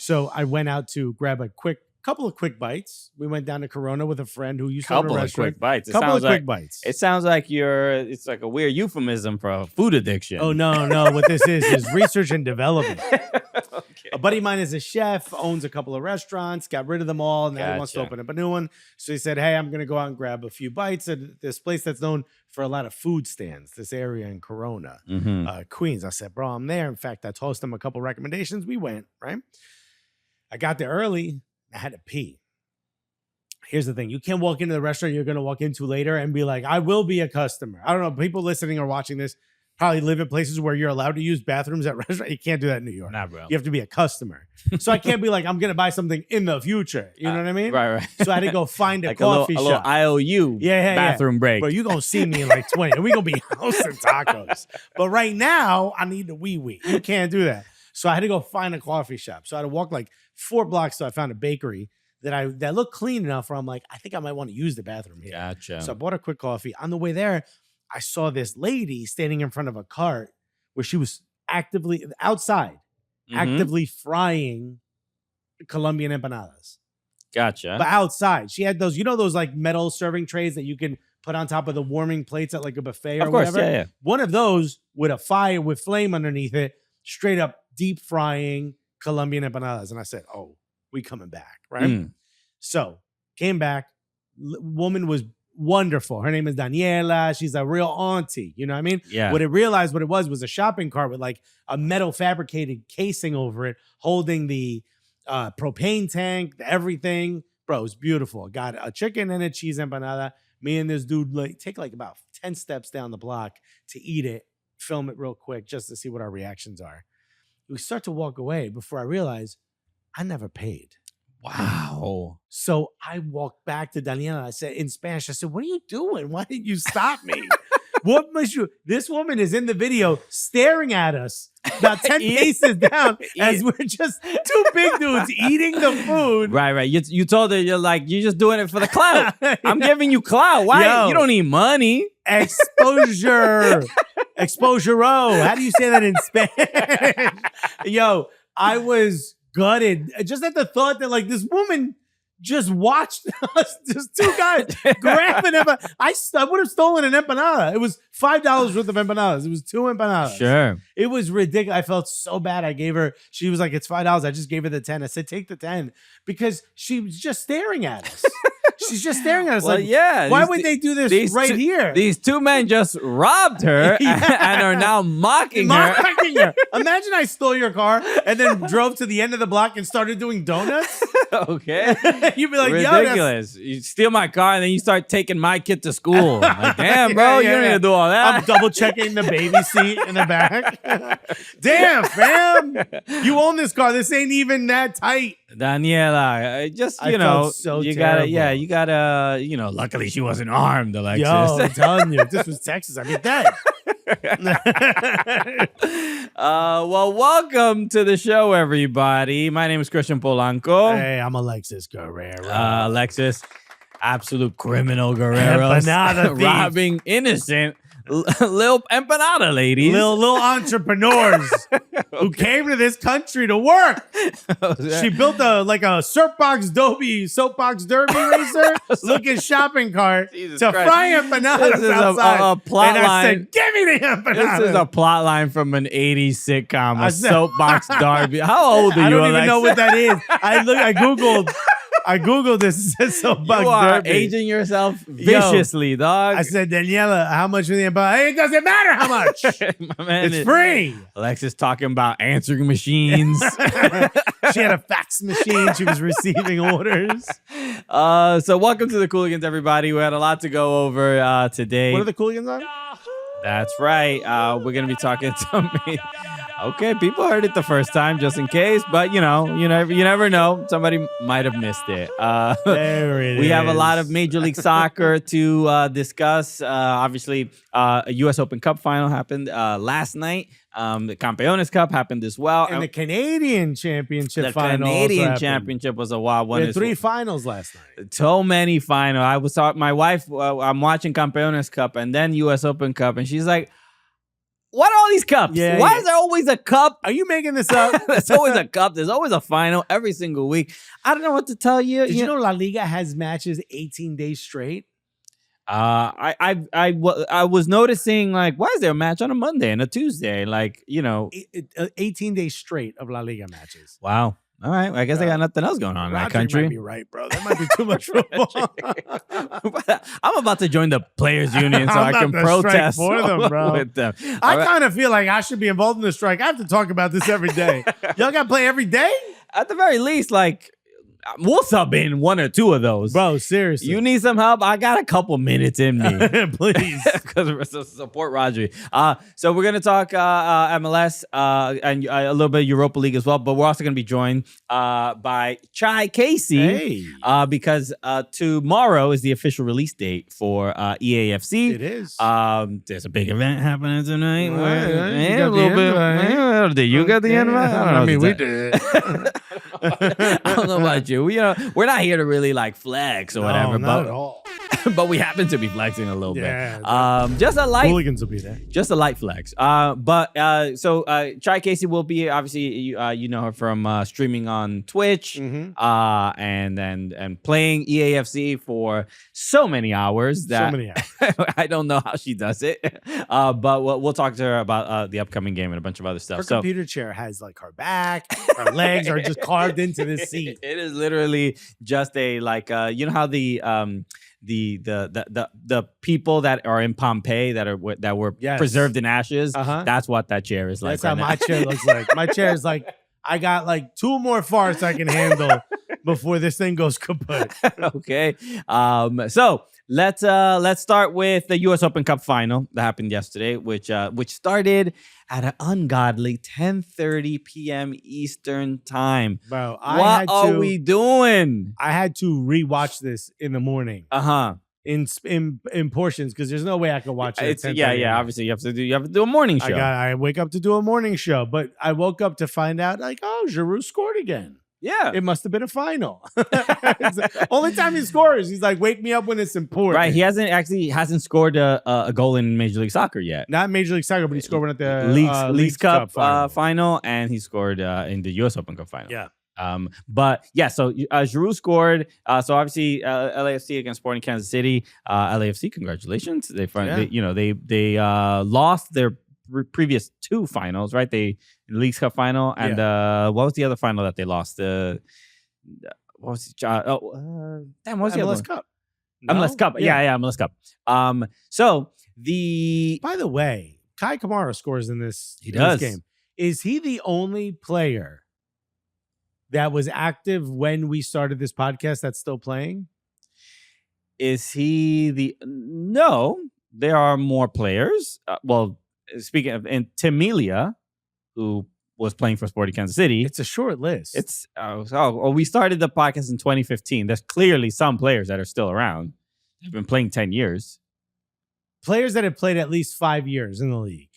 So I went out to grab a couple of quick bites. We went down to Corona with a friend who used to own a restaurant. Quick bites. Quick bites. It sounds like it's like a weird euphemism for a food addiction. Oh, no. What this is research and development. Okay. A buddy of mine is a chef, owns a couple of restaurants, got rid of them all, and now he wants to open up a new one. So he said, hey, I'm going to go out and grab a few bites at this place that's known for a lot of food stands, this area in Corona, Queens. I said, bro, I'm there. In fact, I tossed him a couple recommendations. We went, right? I got there early. I had to pee. Here's the thing. You can't walk into the restaurant you're going to walk into later and be like, I will be a customer. I don't know. People listening or watching this probably live in places where you're allowed to use bathrooms at restaurants. You can't do that in New York. Nah, bro. You have to be a customer. So I can't be like, I'm going to buy something in the future. You know what I mean? Right. So I had to go find a like coffee a little shop. IOU bathroom break. Bro, you're going to see me in like 20. And we're going to be hosting tacos. But right now, I need the wee-wee. You can't do that. So I had to go find a coffee shop. So I had to walk like 4 blocks till I found a bakery that looked clean enough where I'm like, I think I might want to use the bathroom here. Gotcha. So I bought a quick coffee. On the way there, I saw this lady standing in front of a cart where she was actively frying Colombian empanadas. Gotcha. But outside, she had those, those like metal serving trays that you can put on top of the warming plates at like a buffet or whatever. Yeah. One of those with a fire with flame underneath it, straight up deep frying Colombian empanadas. And I said, oh, we coming back, right? So came back. Woman was wonderful. Her name is Daniela. She's a real auntie. You know what I mean? Yeah. What it was a shopping cart with like a metal fabricated casing over it, holding the propane tank, everything. Bro, it was beautiful. Got a chicken and a cheese empanada. Me and this dude take like about 10 steps down the block to eat it, film it real quick just to see what our reactions are. We start to walk away before I realize I never paid. Wow. So I walked back to Daniela. I said in Spanish, I said, what are you doing? Why didn't you stop me? What must you? This woman is in the video staring at us about 10 paces down as we're just 2 big dudes eating the food. Right. You told her, you're just doing it for the clout. I'm giving you clout. Why? Yo, you don't need money. Exposure. Exposure-o. How do you say that in Spanish? Yo, I was gutted just at the thought that like this woman just watched us, just 2 guys grab an empanada. I would have stolen an empanada. It was $5 worth of empanadas. It was 2 empanadas. Sure. It was ridiculous. I felt so bad. I gave her, she was like, it's $5. I just gave her the 10. I said, take the 10 because she was just staring at us. She's just staring at us why would they do this here? These 2 men just robbed her and are now mocking her. Imagine I stole your car and then drove to the end of the block and started doing donuts. Okay. You'd be like, ridiculous. You steal my car and then you start taking my kid to school. Like, damn, bro, you don't need to do all that. I'm double checking the baby seat in the back. Damn, fam. You own this car. This ain't even that tight. Daniela, you gotta, luckily she wasn't armed, Alexis. Yo, I'm telling you, if this was Texas, I'd be dead. Well, welcome to the show, everybody. My name is Christian Polanco. Hey, I'm Alexis Guerrero. Alexis, absolute criminal Guerreros. Robbing innocent little empanada ladies. Little entrepreneurs who came to this country to work. She built a soapbox derby racer looking shopping cart to fry empanadas this is outside. A plot and line. I said, give me the empanadas. This is a plot line from an 80s sitcom, soapbox derby. How old are you, I don't even Alexa? know what that is. I Googled this. It says soapbox you are derby. aging yourself viciously, dog. I said, Daniela, how much for the empanadas? Hey, it doesn't matter how much. My man, it's free. Alexis talking about answering machines. She had a fax machine. She was receiving orders. So welcome to the Cooligans, everybody. We had a lot to go over today. What are the Cooligans on? That's right. We're going to be talking to me. Okay, people heard it the first time, just in case. But you never know. Somebody might have missed it. There it is. We have a lot of Major League Soccer to discuss. Obviously, a U.S. Open Cup final happened last night. The Campeones Cup happened as well. And the Canadian Championship final. The Canadian Championship was a wild one. We had 3 finals last night. So many finals. My wife, I'm watching Campeones Cup and then U.S. Open Cup, and she's like, What are all these cups? Yeah, Why yeah. is there always a cup? Are you making this up? There's always a cup. There's always a final every single week. I don't know what to tell you. Did you know La Liga has matches 18 days straight? I was noticing, like, why is there a match on a Monday and a Tuesday? Like, 18 days straight of La Liga matches. Wow. All right. Well, I guess I got nothing else going on in that country. Might be right, bro. That might be too much football. I'm about to join the players union so I can protest for them, bro. with them. I kind of feel like I should be involved in the strike. I have to talk about this every day. Y'all got to play every day? At the very least, like, we'll sub in one or two of those. Bro, seriously. You need some help? I got a couple minutes in me. Please. Because support Rodri. So we're going to talk MLS and a little bit of Europa League as well. But we're also going to be joined by Chi Kacee. Hey. Because tomorrow is the official release date for EAFC. It is. There's a big event happening tonight. A little bit. Did you get the invite? I mean, we did. I don't know about you. We're not here to really like flex or whatever, not but at all. but we happen to be flexing a little bit. Yeah, just a light Hooligans will be there. Just a light flex. So Chi Kacee will be, obviously you know her from streaming on Twitch, and playing EAFC for so many hours that I don't know how she does it. But we'll talk to her about the upcoming game and a bunch of other stuff. Her computer chair has like her back, her legs are just carved into this seat. It is literally just a you know how the people that are in Pompeii that were preserved in ashes. That's what that chair is like. That's how my chair looks like. My chair is like, I got like 2 more farts I can handle before this thing goes kaput. Okay. So let's start with the U.S. Open Cup final that happened yesterday, which started at an ungodly 10:30 p.m. Eastern time. Bro, what are we doing? I had to rewatch this in the morning. In portions, because there's no way I could watch it. Obviously you have to do a morning show. I wake up to do a morning show, but I woke up to find out like, oh, Giroud scored again. Yeah, it must have been a final. Only time he scores, he's like, wake me up when it's important. Right, he hasn't scored a goal in Major League Soccer yet. Not Major League Soccer, but he scored one at the Leagues Cup final, and he scored in the U.S. Open Cup final. Yeah. But yeah, so Giroud scored. So obviously LAFC against Sporting Kansas City. LAFC, congratulations. They lost their previous 2 finals, right? The Leagues Cup final and what was the other final that they lost? What was the MLS Cup. No? MLS Cup. Yeah, MLS Cup. So by the way, Chi Kamara scores in this game. Is he the only player that was active when we started this podcast that's still playing? Is he no, there are more players. Speaking of, and Temilia, who was playing for Sporting Kansas City. It's a short list. It's we started the podcast in 2015. There's clearly some players that are still around. They've been playing 10 years. Players that have played at least 5 years in the league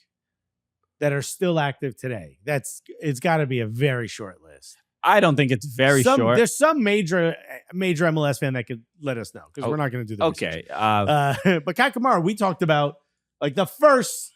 that are still active today. It's got to be a very short list. I don't think it's very short. There's some major MLS fan that could let us know, because we're not going to do that. Okay. But Chi Kamara, we talked about like the first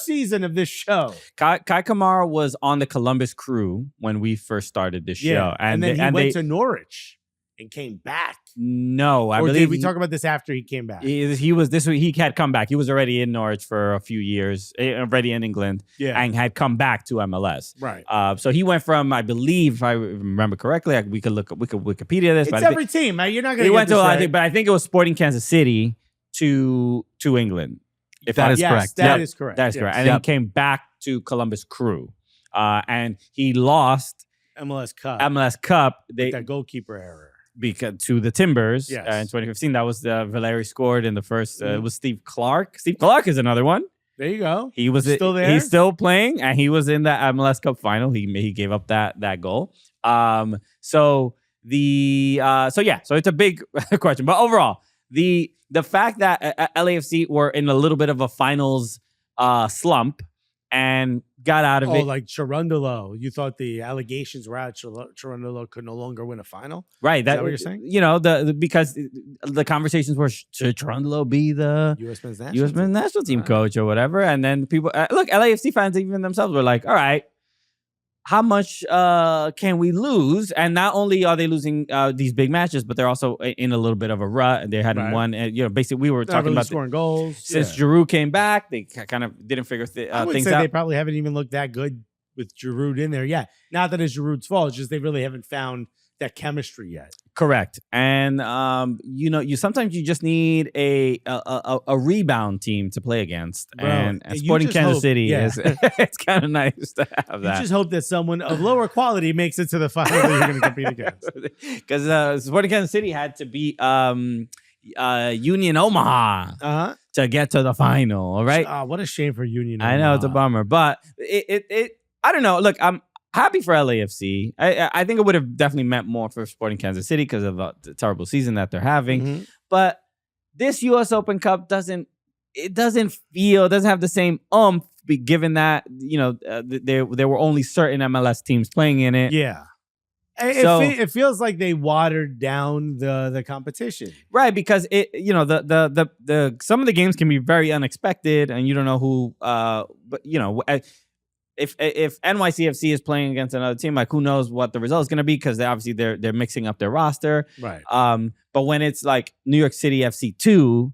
season of this show. Chi Kamara was on the Columbus Crew when we first started this show. And then he went to Norwich and came back. No, I or believe did we talk about this after he came back? He had come back. He was already in Norwich for a few years, already in England, and had come back to MLS. Right. So he went from, I believe, if I remember correctly, we could Wikipedia this. It's every team, man. You're not going to. He went to, but I think it was Sporting Kansas City to England. If that is correct. That is correct. That is correct. And then he came back to Columbus Crew, and he lost MLS Cup. That goalkeeper error. Because to the Timbers in 2015, that was Valeri scored in the first. It was Steve Clark. Steve Clark is another one. There you go. He was still there. He's still playing, and he was in the MLS Cup final. He gave up that goal. So it's a big question, but overall, the fact that LAFC were in a little bit of a finals slump, and got out of it. Like Cherundolo. You thought the allegations were out. Cherundolo could no longer win a final? Right. Is that what you're saying? Because the conversations were, should Cherundolo be the U.S. men's national team coach or whatever? And then people, look, LAFC fans even themselves were like, all right, how much can we lose? And not only are they losing these big matches, but they're also in a little bit of a rut. And they hadn't won. And, basically, we were talking about scoring goals. Since Giroud came back, they kind of didn't figure things out. They probably haven't even looked that good with Giroud in there. Yeah, not that it's Giroud's fault. It's just they really haven't found that chemistry yet. Correct. And you sometimes you just need a rebound team to play against. Bro, and Sporting Kansas City is it's kind of nice to have that. You just hope that someone of lower quality makes it to the final that you're going to compete against. Because Sporting Kansas City had to beat Union Omaha to get to the final. All right. Oh, what a shame for Union Omaha. I know, it's a bummer. But I don't know. Look, I'm happy for LAFC. I think it would have definitely meant more for Sporting Kansas City because of the terrible season that they're having. Mm-hmm. But this U.S. Open Cup doesn't have the same oomph, given that there were only certain MLS teams playing in it. Yeah. It feels like they watered down the competition, right? Because the some of the games can be very unexpected, and you don't know who. If NYCFC is playing against another team, like who knows what the result is going to be, because they're mixing up their roster, right? But when it's like New York City FC 2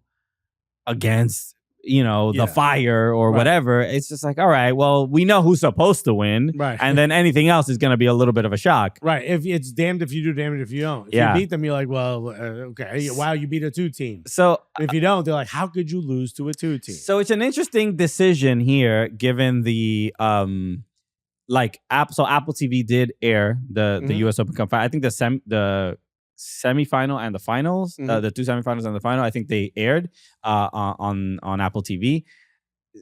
against the Fire or whatever, it's just like, all right, well, we know who's supposed to win, right? And then anything else is going to be a little bit of a shock, right? If it's damned if you do, damned if you don't. If you beat them, you're like, well, okay, wow, you beat a 2 team. So if you don't, they're like, how could you lose to a 2 team? So it's an interesting decision here, given the so Apple TV did air the U.S. Open Cup. I think the semifinal and the finals, the 2 semifinals and the final, I think they aired on Apple TV.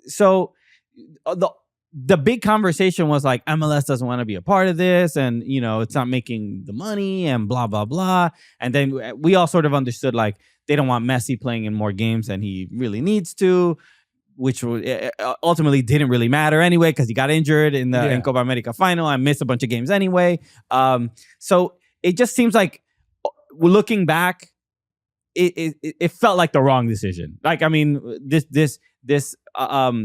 So the big conversation was like, MLS doesn't want to be a part of this, and it's not making the money and blah blah blah. And then we all sort of understood like they don't want Messi playing in more games than he really needs to, which ultimately didn't really matter anyway because he got injured in the Copa América final and missed a bunch of games anyway. So it just seems like, looking back, it felt like the wrong decision. Like, I mean, this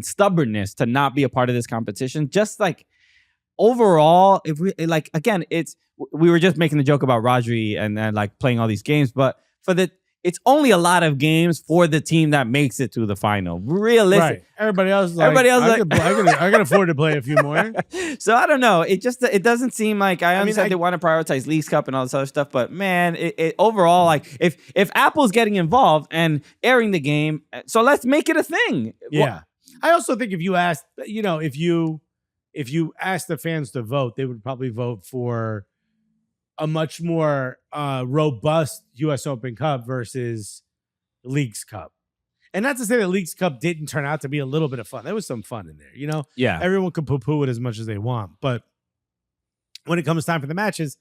stubbornness to not be a part of this competition, just like overall, if we we were just making the joke about Rodri and like playing all these games, but it's only a lot of games for the team that makes it to the final. Realistic. Right. Everybody else I can afford to play a few more. So I don't know. It doesn't seem like I understand they want to prioritize Leagues Cup and all this other stuff, but man, it overall, like if Apple's getting involved and airing the game, so let's make it a thing. Yeah. I also think if you asked, if you asked the fans to vote, they would probably vote for a much more robust U.S. Open Cup versus Leagues Cup. And not to say that Leagues Cup didn't turn out to be a little bit of fun. There was some fun in there, Yeah. Everyone can poo-poo it as much as they want. But when it comes time for the matches,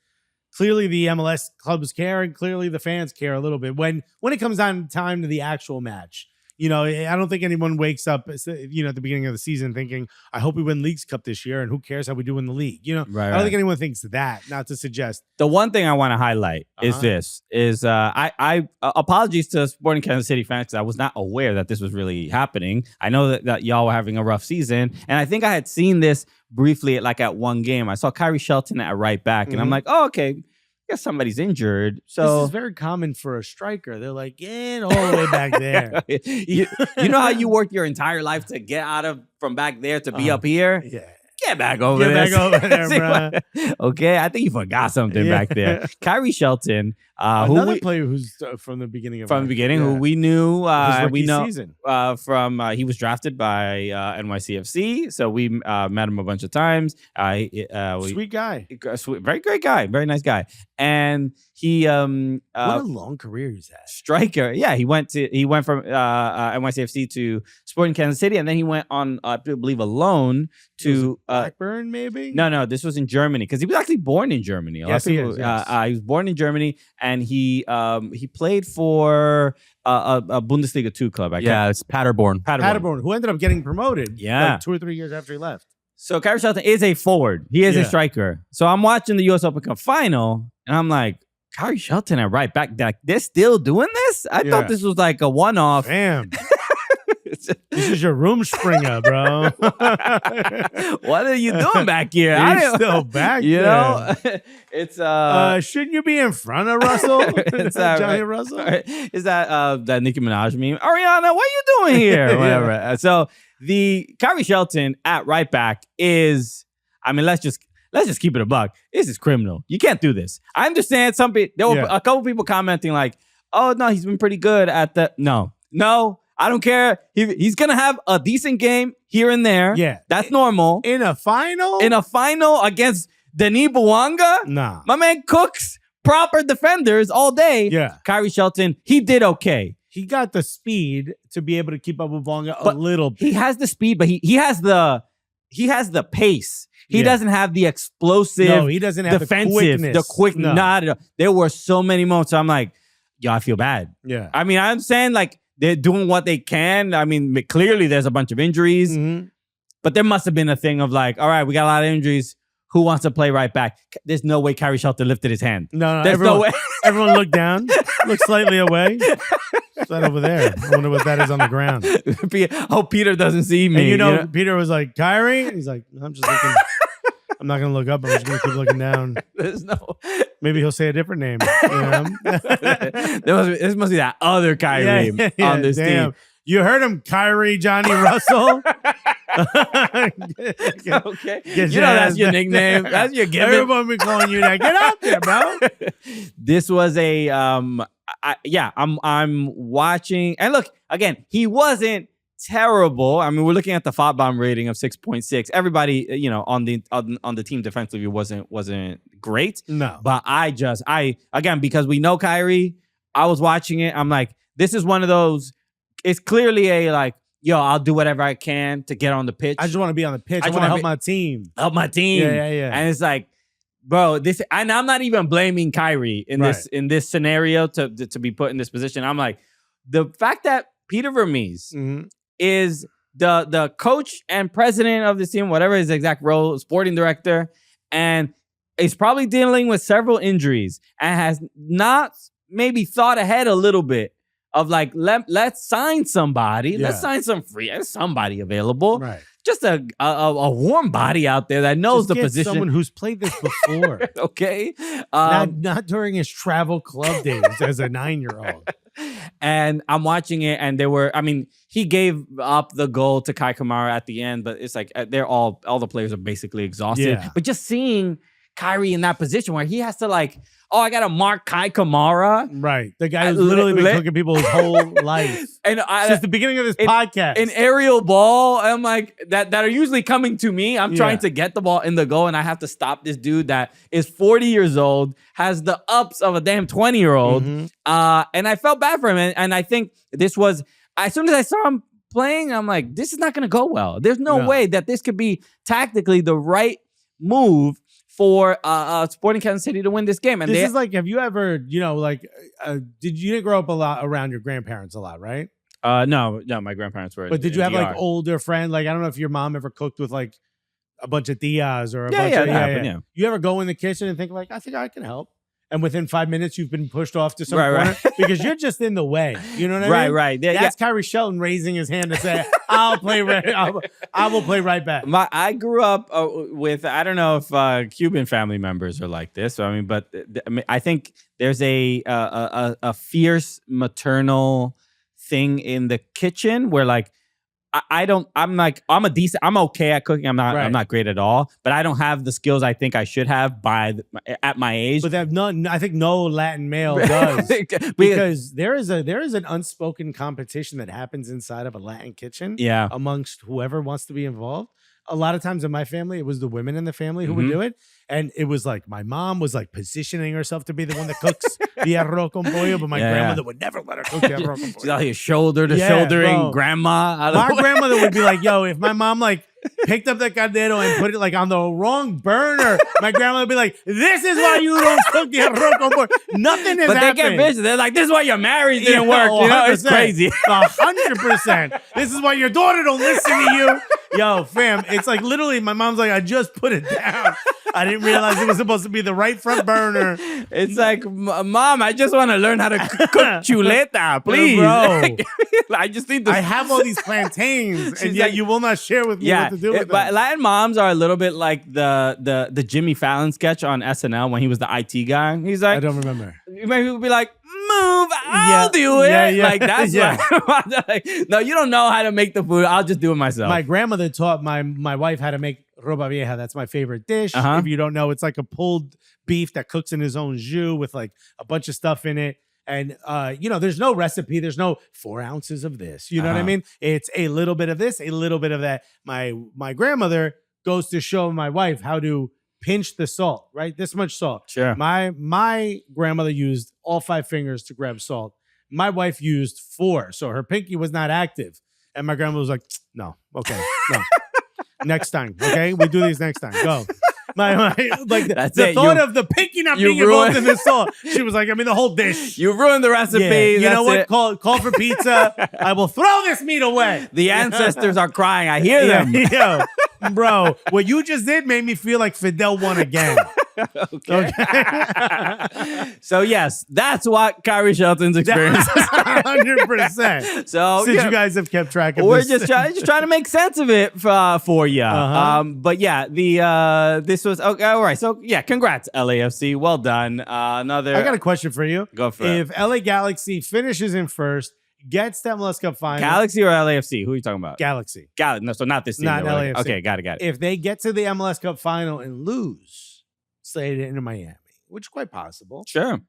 clearly the MLS clubs care and clearly the fans care a little bit. When it comes time to the actual match, I don't think anyone wakes up, at the beginning of the season thinking, I hope we win Leagues Cup this year, and who cares how we do in the league? Right, I don't think anyone thinks that, not to suggest. The one thing I want to highlight is I apologies to Sporting Kansas City fans, because I was not aware that this was really happening. I know that y'all were having a rough season, and I think I had seen this briefly at one game. I saw Kyrie Shelton at right back, and I'm like, oh, okay. I guess somebody's injured. So this is very common for a striker. They're like, get all the way back there. you know how you worked your entire life to get from back there to be up here? Yeah. Get back over there. Get back over there, bro. Okay, I think you forgot something back there. Kyrie Shelton, another player who's from the beginning who we knew, season. From he was drafted by NYCFC, so we met him a bunch of times. Sweet guy, very great guy, very nice guy, and he what a long career he's had. Striker, yeah. He went from NYCFC to Sporting Kansas City, and then he went on, I believe, a loan to Blackburn, maybe. No, this was in Germany, because he was actually born in Germany. Yes, he is. Yes. He was born in Germany, and he played for a Bundesliga 2 club. It's Paderborn. Paderborn, who ended up getting promoted. Yeah, like 2 or 3 years after he left. So Kyrie Shelton is a forward. He is a striker. So I'm watching the U.S. Open Cup final, and I'm like, Kyrie Shelton at right back. They're still doing this? I thought this was like a one-off. Damn. This is your room springer, bro. What are you doing back here? He's still back you there. know? It's shouldn't you be in front of Russell? It's Johnny Russell? Is that Nicki Minaj meme? Ariana, what are you doing here? Whatever. So the Kyrie Shelton at right back is, I mean, let's just keep it a buck. This is criminal. You can't do this. I understand some people, there were a couple people commenting like, oh no, he's been pretty good at the, no, I don't care. He's going to have a decent game here and there. Yeah. That's normal. In a final? In a final against Denis Bouanga? Nah. My man cooks proper defenders all day. Yeah. Kyrie Shelton, he did okay. He got the speed to be able to keep up with Bouanga a little bit. He has the speed, but he has the pace. He doesn't have the explosive. No, he doesn't have defensive, the quickness. No. Not at all. There were so many moments. I'm like, yo, I feel bad. Yeah. I mean, I understand like they're doing what they can. I mean, clearly there's a bunch of injuries, but there must have been a thing of like, all right, we got a lot of injuries. Who wants to play right back? There's no way Kyrie Shelton lifted his hand. No, there's no way. Everyone looked down, looked slightly away. What's that over there? I wonder what that is on the ground. Oh, Peter doesn't see me. And Peter was like, Kyrie? He's like, I'm just looking. I'm not going to look up. I'm just going to keep looking down. There's no... Maybe he'll say a different name. You know? This must be that other Kyrie on this team. You heard him, Kyrie Johnny Russell. Okay. That's your nickname. That's your gimmick. Everyone be calling you that. Get out there, bro. This was a I'm watching, and look, again, he wasn't terrible. I mean, we're looking at the FOTBomb rating of 6.6. Everybody, on the team defensively wasn't great. No. But again, because we know Kyrie, I was watching it. I'm like, this is one of those, it's clearly a like, yo, I'll do whatever I can to get on the pitch. I just want to be on the pitch. I want to help my team. Help my team. Yeah. And it's like, bro, and I'm not even blaming Kyrie in this scenario to be put in this position. I'm like, the fact that Peter Vermees is the coach and president of this team, whatever his exact role, sporting director, and is probably dealing with several injuries and has not maybe thought ahead a little bit of like, let's sign somebody. Let's sign somebody available. Right. Just a warm body out there that knows the position. Someone who's played this before. Okay. Not during his travel club days as a 9-year-old. And I'm watching it, and he gave up the goal to Kai Kamara at the end, but it's like all the players are basically exhausted. Yeah. But just seeing Kyrie in that position where he has to like, oh, I got to mark Kai Kamara. Right. The guy who's literally been cooking people his whole life. And since the beginning of this podcast. An aerial ball, I'm like, that are usually coming to me. I'm trying to get the ball in the goal, and I have to stop this dude that is 40 years old, has the ups of a damn 20-year-old. And I felt bad for him. And I think this was, as soon as I saw him playing, I'm like, this is not going to go well. There's no way that this could be tactically the right move for Sporting Kansas City to win this game. And this is like, have you ever, you didn't grow up a lot around your grandparents a lot, right? No, my grandparents were. But did you have like older friends? Like, I don't know if your mom ever cooked with like a bunch of tias or a bunch of, yeah. You ever go in the kitchen and think like, I think I can help? And within 5 minutes, you've been pushed off to some corner because you're just in the way. You know what I mean? Right. That's Kyrie Shelton raising his hand to say, I will play right back. I grew up with, I don't know if Cuban family members are like this. But I think there's a fierce maternal thing in the kitchen where like, I'm okay at cooking. I'm not great at all, but I don't have the skills I think I should have at my age. But I think no Latin male does because there is an unspoken competition that happens inside of a Latin kitchen. Yeah. Amongst whoever wants to be involved. A lot of times in my family, it was the women in the family who would do it. And it was like my mom was like positioning herself to be the one that cooks the arroz con pollo, but my grandmother would never let her cook the arroz con pollo. She's out here shoulder to shouldering grandma. My grandmother would be like, yo, if my mom like picked up the caldero and put it like on the wrong burner. My grandma would be like, "This is why you don't cook the arroz con pollo." Nothing has But happened. they get vicious. They're like, this is why your marriage didn't work. You know, it's crazy. 100%. This is why your daughter don't listen to you. Yo, fam, it's like literally my mom's like, I just put it down. I didn't realize it was supposed to be the right front burner. It's like, Mom, I just want to learn how to cook chuleta, please. Bro. I just need to. I have all these plantains, and yet like, you will not share with me what to do with them. But Latin moms are a little bit like the Jimmy Fallon sketch on SNL when he was the IT guy. He's like, I don't remember. Maybe he would be like, move, I'll do it. Yeah. Like that's like, no, you don't know how to make the food. I'll just do it myself. My grandmother taught my wife how to make ropa vieja. That's my favorite dish. If you don't know, it's like a pulled beef that cooks in his own jus with like a bunch of stuff in it. And, there's no recipe. There's no 4 ounces of this. You know what I mean? It's a little bit of this, a little bit of that. My grandmother goes to show my wife how to pinch the salt, right? This much salt. Sure. My grandmother used all 5 fingers to grab salt. My wife used 4. So her pinky was not active. And my grandma was like, no, okay, no. Next time, okay? We do these next time. Go. The thought of the pinky not being involved in this salt. She was like, I mean, the whole dish. You ruined the recipe. Yeah. You know what? Call for pizza. I will throw this meat away. The ancestors are crying. I hear them. Yo, bro, what you just did made me feel like Fidel won again. Okay. So yes, that's what Kyrie Shelton's experience is. 100%. So since you guys have kept track of we're this. just trying to make sense of it for you. But yeah, this was okay. All right. So yeah, congrats LAFC. Well done. I got a question for you. Go for it. If LA Galaxy finishes in first, gets the MLS Cup final. Galaxy or LAFC? Who are you talking about? Galaxy. No, so not this team. Not LAFC. Okay, got it. If they get to the MLS Cup final and lose, say it into Miami, which is quite possible. Sure.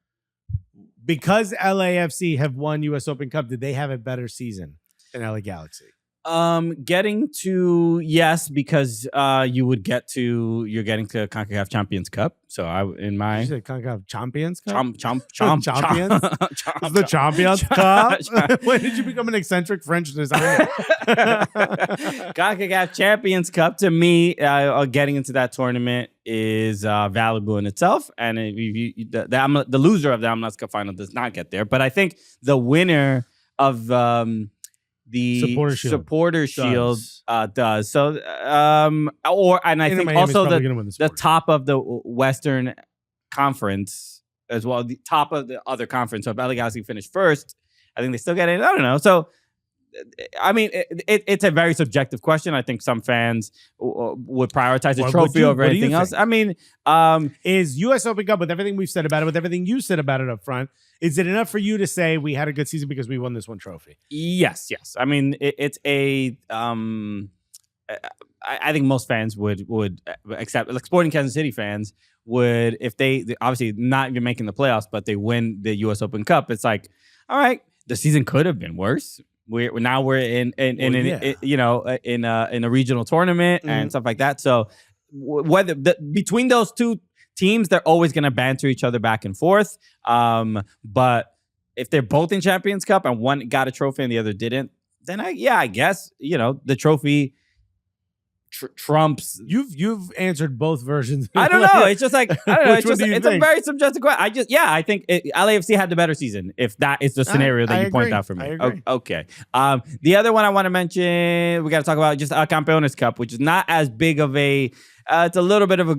Because LAFC have won US Open Cup, did they have a better season than LA Galaxy? Getting to yes, because you're getting to CONCACAF Champions Cup. So you said CONCACAF Champions Cup? Champions. It's the Champions Cup. When did you become an eccentric French designer? CONCACAF Champions Cup to me, getting into that tournament is valuable in itself, and the loser of the MLS Cup final does not get there. But I think the winner of the supporter shield does. So, and I think Miami's also the top of the Western Conference as well, the top of the other conference. So if LA Galaxy finished first, I think they still get it. I don't know. So, I mean, it's a very subjective question. I think some fans would prioritize a trophy over anything else. I mean, is U.S. Open Cup, with everything we've said about it, with everything you said about it up front, is it enough for you to say we had a good season because we won this one trophy? Yes. I mean, it's a. I think most fans would accept, like Sporting Kansas City fans would, if they obviously not even making the playoffs, but they win the U.S. Open Cup. It's like, all right, the season could have been worse. We're in a regional tournament and stuff like that. So whether between those two teams, they're always going to banter each other back and forth. But if they're both in Champions Cup and one got a trophy and the other didn't, then I guess the trophy trumps. You've answered both versions. I don't know. It's just like I don't know. It's a very subjective question. I think LAFC had the better season. If that is the scenario that you point out for me. Okay. The other one I want to mention, we got to talk about just Campeones Cup, which is not as big of a. It's a little bit of a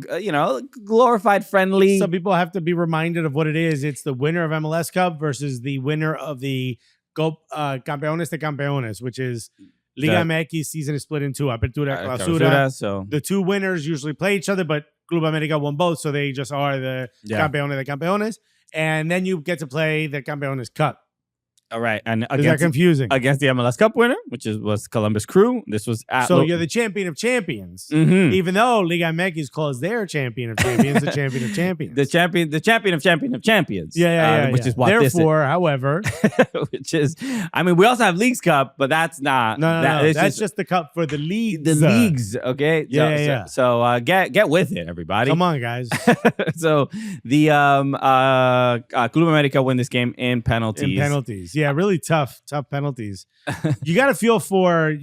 glorified friendly. Some people have to be reminded of what it is. It's the winner of MLS Cup versus the winner of the Campeones de Campeones, which is. Liga MX season is split in two, Apertura, Clausura. So the two winners usually play each other, but Club América won both, so they just are the Campeones de Campeones. And then you get to play the Campeones Cup. All right, and is that confusing? Against the MLS Cup winner, which was Columbus Crew. This was you're the champion of champions, even though Liga MX calls their champion of champions the champion of champions, the champion of champions. Which is what therefore, however, which is, I mean, we also have Leagues Cup, but that's not. No. That's just the cup for the leagues. The leagues, okay. So get with it, everybody. Come on, guys. So the Club América win this game in penalties. Yeah, really tough penalties. You got to feel for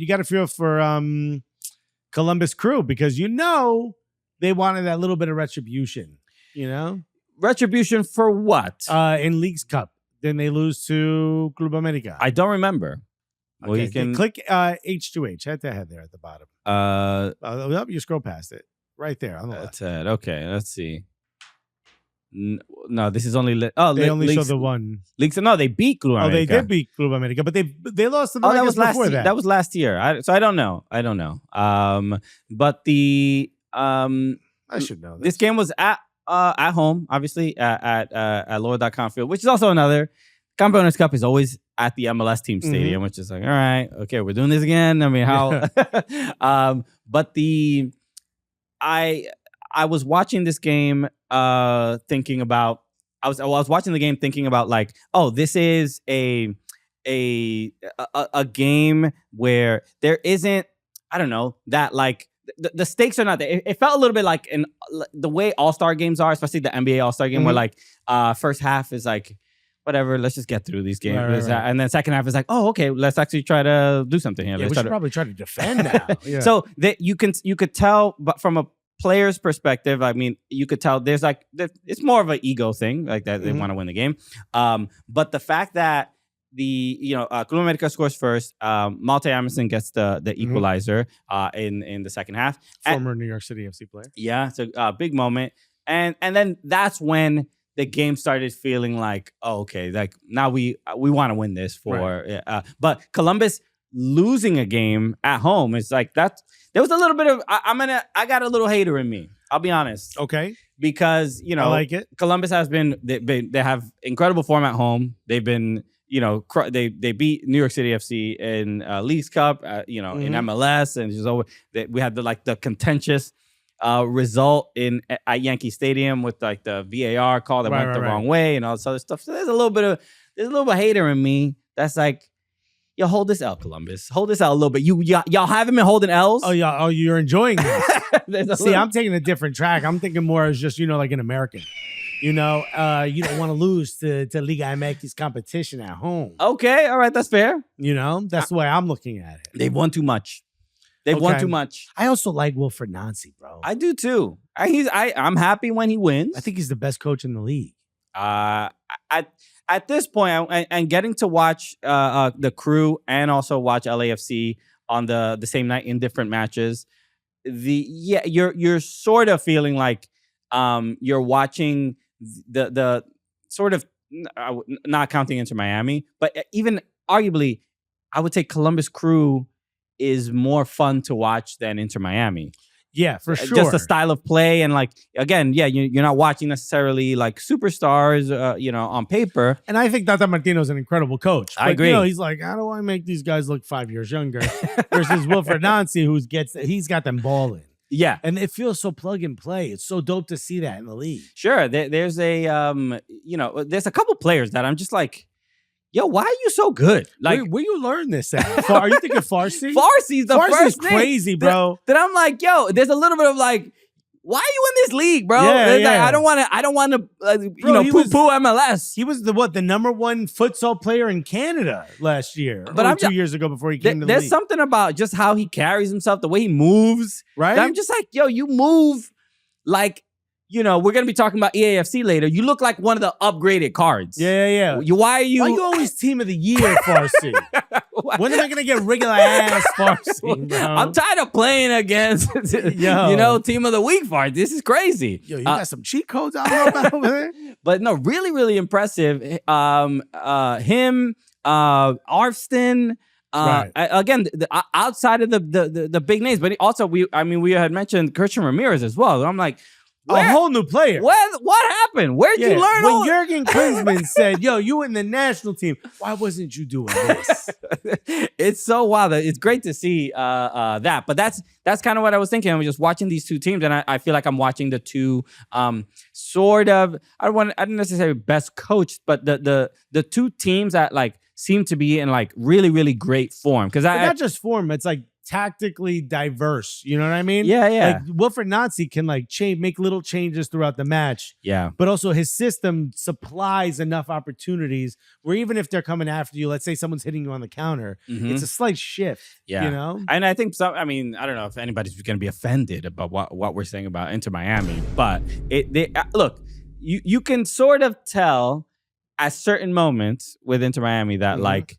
Columbus Crew, because they wanted that little bit of retribution. Retribution for what? In Leagues Cup, then they lose to Club América. I don't remember. Okay, well, you can click H2H head to head there at the bottom. You scroll past it right there on the left. That's it. Okay, let's see. No, this is only. They only show the one. Leagues. No, they beat Club América. Oh, they did beat Club América, but they lost to the that was before that. That was last year. So I don't know. But the I should know this game was at home, obviously at Lower.com field, which is also another. Campeones Cup is always at the MLS team stadium, which is like, all right, okay, we're doing this again. I mean, how? But I was watching this game, thinking about. I was watching the game, thinking about like, oh, this is a game where there isn't, I don't know, that like the stakes are not there. It felt a little bit like the way All-Star games are, especially the NBA All-Star game, where like first half is like, whatever, let's just get through these games. Right. And then second half is like, oh, okay, let's actually try to do something here. Yeah, we should probably try to defend now. Yeah. So that you could tell, but from a player's perspective, I mean, you could tell there's like, it's more of an ego thing, like that they want to win the game. But the fact that Club América scores first, Malte Emerson gets the equalizer in the second half. Former New York City FC player. Yeah, it's a big moment. And then that's when the game started feeling like, oh, okay, like now we want to win this but Columbus losing a game at home is like that. There was a little bit of I got a little hater in me. I'll be honest. Okay. Because I like it. Columbus has been they have incredible form at home. They've been they beat New York City FC in Leagues Cup, in MLS, and just over. We had the contentious result at Yankee Stadium with like the VAR call that went the wrong way and all this other stuff. So there's a little bit of hater in me that's like, yo, hold this L, Columbus. Hold this L a little bit. Y'all haven't been holding L's. Oh yeah. Oh, you're enjoying this. See, I'm taking a different track. I'm thinking more as just like an American. You don't want to lose to Liga MX competition at home. Okay, all right, that's fair. That's the way I'm looking at it. They've won too much. They've won too much. I also like Wilfred Nancy, bro. I do too. I'm happy when he wins. I think he's the best coach in the league. At this point, and getting to watch the Crew and also watch LAFC on the same night in different matches, you're sort of feeling like you're watching the sort of, not counting Inter Miami, but even arguably, I would say Columbus Crew is more fun to watch than Inter Miami. Yeah, for sure. Just the style of play and like, again, you're not watching necessarily like superstars, on paper. And I think Tata Martino's an incredible coach. But, I agree. He's like, how do I make these guys look 5 years younger? Versus Wilfred Nancy, he's got them balling. Yeah. And it feels so plug and play. It's so dope to see that in the league. Sure. There's there's a couple players that I'm just like, yo, why are you so good? Like, where you learn this at? Are you thinking Farsi? Farsi's the first thing. Crazy, bro. That I'm like, yo, there's a little bit of like, why are you in this league, bro? Yeah. Like, I don't want to, poo-poo MLS. He was the number one futsal player in Canada last year, but 2 years ago before he came to the league. There's something about just how he carries himself, the way he moves, right? I'm just like, yo, you move like. We're going to be talking about EAFC later. You look like one of the upgraded cards. Yeah. Why are you always team of the year, Farsi? When am I going to get regular ass Farsi, bro? I'm tired of playing against, team of the week, Farsi. This is crazy. Yo, you got some cheat codes I don't know about over there? But no, really, really impressive. Him, Arfston. Right. Again, outside of the big names, but also we had mentioned Christian Ramirez as well. I'm like, a whole new player. What happened? Where'd you learn? When Jurgen Klinsmann said, yo, you in the national team, why wasn't you doing this? It's so wild. It's great to see that. But that's kind of what I was thinking. I was just watching these two teams, and I feel like I'm watching the two sort of, I don't necessarily best coached, but the two teams that like seem to be in like really, really great form. Because not just form, it's like tactically diverse. You know what I mean? Yeah. Like Wilfred Nancy can like make little changes throughout the match. Yeah. But also his system supplies enough opportunities where even if they're coming after you, let's say someone's hitting you on the counter, it's a slight shift. Yeah. You know? And I think I don't know if anybody's going to be offended about what we're saying about Inter Miami, but look, you can sort of tell at certain moments with Inter Miami that like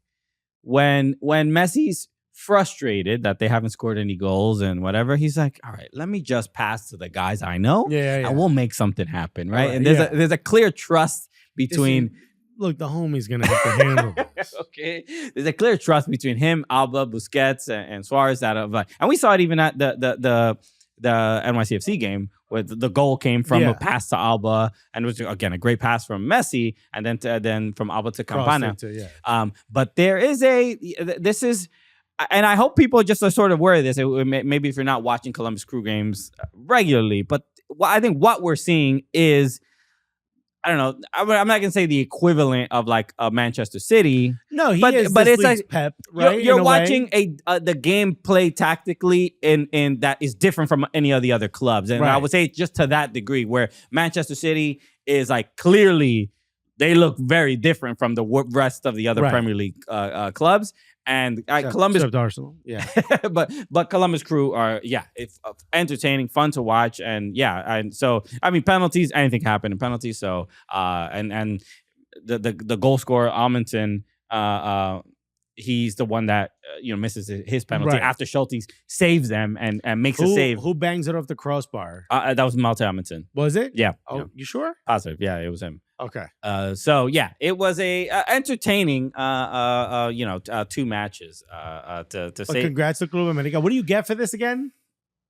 when Messi's frustrated that they haven't scored any goals and whatever, he's like, all right, let me just pass to the guys I know and we'll make something happen, right? And there's a clear trust between... Look, the homie's going to have to handle this. Okay. There's a clear trust between him, Alba, Busquets, and Suarez. And we saw it even at the NYCFC game where the goal came from a pass to Alba, and it was, again, a great pass from Messi, and then from Alba to Campana. But there is this is, and I hope people just are sort of aware of this, maybe if you're not watching Columbus Crew games regularly, but I think what we're seeing is, I don't know. I'm not gonna say the equivalent of like a Manchester City. No, but it's like Pep, right? You're watching the game play tactically in that is different from any of the other clubs, and I would say just to that degree, where Manchester City is like clearly they look very different from the rest of the other Premier League clubs. And Columbus, except Arsenal, but Columbus Crew are it's entertaining, fun to watch, and and so I mean penalties, anything happen in penalties. So and the goal scorer Amundsen, he's the one that misses his penalty after Schultes saves them and makes a save. Who bangs it off the crossbar? That was Malte Amundsen. Was it? Yeah. Oh, you sure? Positive. Yeah, it was him. Okay. So yeah, it was a entertaining 2 matches. To say. Congrats to Club América. What do you get for this again?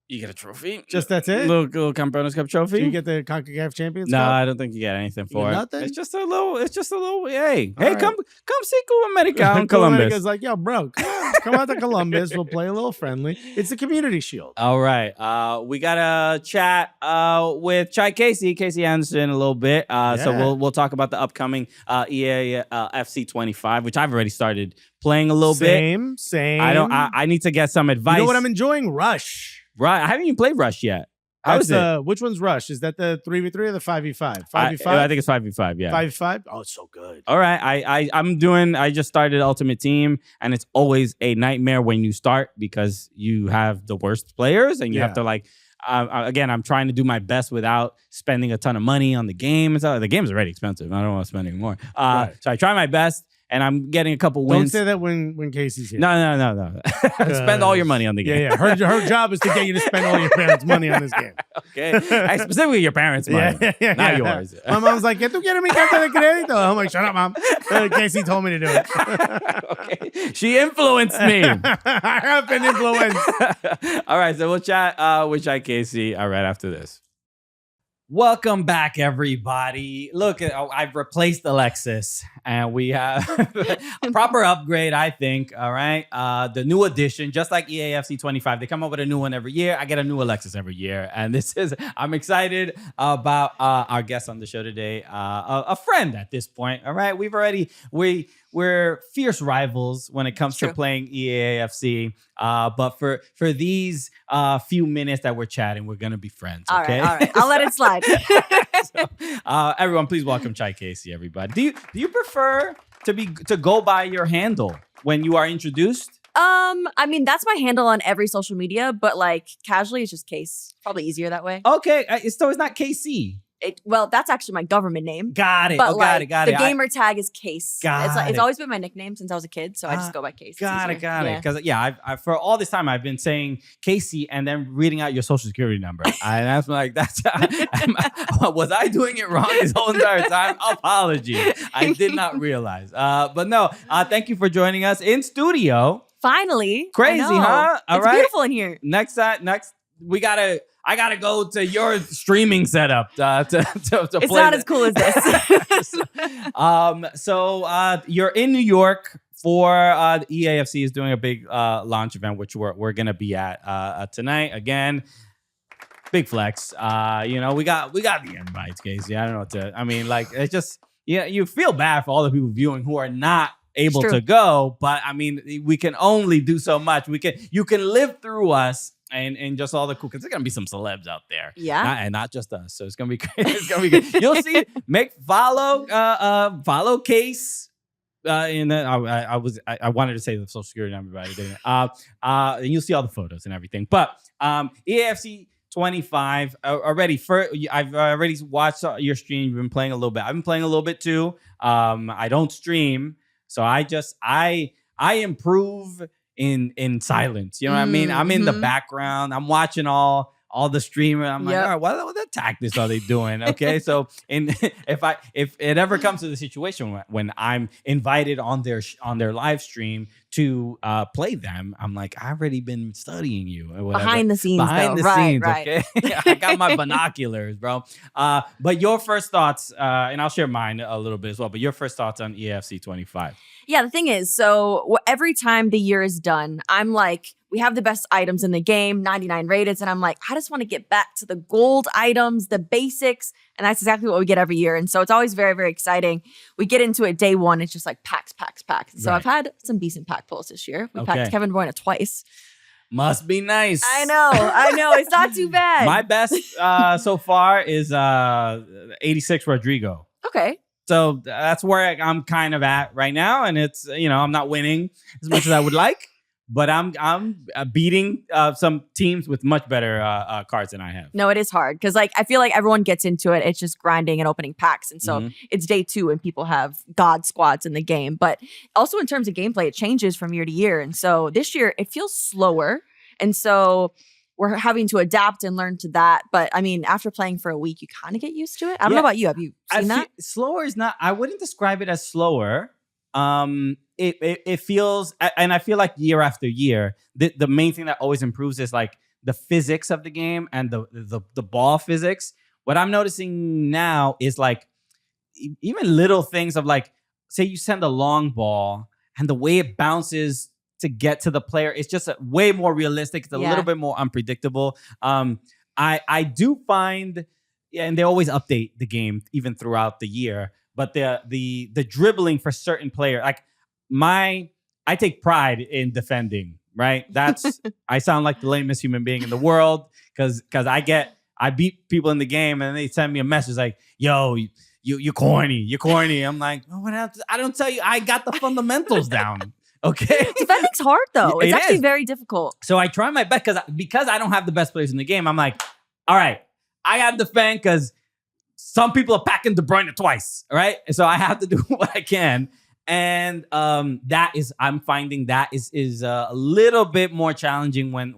You get a trophy. Just that's it? Little Campeones Cup trophy. Do you get the CONCACAF Champions Cup? No, I don't think you get anything for it. Nothing? It's just a little, hey, come see Club América out in Columbus. America's like, yo, bro, come out to Columbus. We'll play a little friendly. It's the Community Shield. All right. We got to chat with Chi Kacee, Kacey Anderson, a little bit. So we'll talk about the upcoming EAFC 25, which I've already started playing a little bit. Same. I need to get some advice. You know what I'm enjoying? Rush. Right. I haven't even played Rush yet. How is it? Which one's Rush? Is that the 3v3 or the 5v5? 5v5? I think it's 5v5, yeah. 5v5? Oh, it's so good. All right. I just started Ultimate Team, and it's always a nightmare when you start because you have the worst players, and you have to like, again, I'm trying to do my best without spending a ton of money on the game. The game's already expensive. I don't want to spend any more. So I try my best. And I'm getting a couple wins. Don't say that when Casey's here. No. Spend all your money on the game. Yeah. Her job is to get you to spend all your parents' money on this game. Okay. Specifically your parents' money. Not yours. My mom's like, ¿Tú quieres mi carta de crédito? I'm like, shut up, mom. Casey told me to do it. Okay. She influenced me. I have been influenced. All right. So we'll chat with Chi Kacee right after this. Welcome back, everybody. Look, I've replaced Alexis, and we have a proper upgrade, I think. All right. The new edition, just like EAFC 25, they come up with a new one every year. I get a new Alexis every year. And I'm excited about our guest on the show today, a friend at this point. All right. We're fierce rivals when it comes to playing EAFC. But for these few minutes that we're chatting, we're going to be friends. Okay. All right. I'll let it slide. So, everyone, please welcome Chi Kacee, everybody. Do you prefer to go by your handle when you are introduced? I mean, that's my handle on every social media, but like casually, it's just Case. Probably easier that way. Okay. So it's not KC. Well, that's actually my government name. Got it. But got it. The gamer tag is Case. It's always been my nickname since I was a kid, so I just go by Case. Got it. Because I for all this time I've been saying Casey and then reading out your social security number. And I'm like, was I doing it wrong this whole entire time? Apologies. I did not realize. But no. Thank you for joining us in studio. Finally. Crazy, huh? It's beautiful in here. Next I gotta go to your streaming setup to it's play. Not as cool as this. So you're in New York for the EAFC is doing a big launch event, which we're gonna be at tonight again. Big flex. We got the invites, Casey. I don't know what to. I mean, like it's just you feel bad for all the people viewing who are not able to go, but I mean, we can only do so much. You can live through us and just all the cool, because there's gonna be some celebs out there, and not just us. So it's gonna be great. It's gonna be good. You'll see. Follow Case. I wanted to say the social security number, but I didn't. And you'll see all the photos and everything. But EAFC 25 already. I've already watched your stream. You've been playing a little bit. I've been playing a little bit too. I don't stream, so I improve in silence. You know what I mean? I'm in the background. I'm watching all the streaming. I'm like, all right, what tactics are they doing? Okay, so if it ever comes to the situation when I'm invited on their live stream to play them, I'm like, I've already been studying you or whatever. Behind the scenes, right. Okay. I got my binoculars, bro. But your first thoughts, and I'll share mine a little bit as well. But your first thoughts on EAFC 25? Yeah, the thing is, so every time the year is done, I'm like, we have the best items in the game, 99 rated. And I'm like, I just want to get back to the gold items, the basics. And that's exactly what we get every year. And so it's always very, very exciting. We get into it day one. It's just like packs. So I've had some decent pack pulls this year. We packed Kevin De Bruyne twice. Must be nice. I know. It's not too bad. My best so far is 86 Rodrigo. Okay. So that's where I'm kind of at right now. And it's, I'm not winning as much as I would like. But I'm beating some teams with much better cards than I have. No, it is hard because I feel like everyone gets into it. It's just grinding and opening packs. And so it's day 2 and people have god squads in the game. But also in terms of gameplay, it changes from year to year. And so this year it feels slower. And so we're having to adapt and learn to that. But I mean, after playing for a week, you kind of get used to it. I don't know about you. Have you seen that? Slower is not, I wouldn't describe it as slower. It feels, and I feel like year after year, the main thing that always improves is like the physics of the game and the ball physics. What I'm noticing now is like even little things of like, say you send a long ball and the way it bounces to get to the player, it's just way more realistic. It's a little bit more unpredictable. I do find, and they always update the game even throughout the year. But the dribbling for certain players, like I take pride in defending, right? That's I sound like the lamest human being in the world because I beat people in the game and they send me a message like, "Yo, you corny. I'm like, oh, what else? I don't tell you, I got the fundamentals down. Okay, defending's hard though. It's actually very difficult. So I try my best because I don't have the best players in the game. I'm like, all right, I got to defend because some people are packing De Bruyne twice, right? So I have to do what I can. And I'm finding that is a little bit more challenging when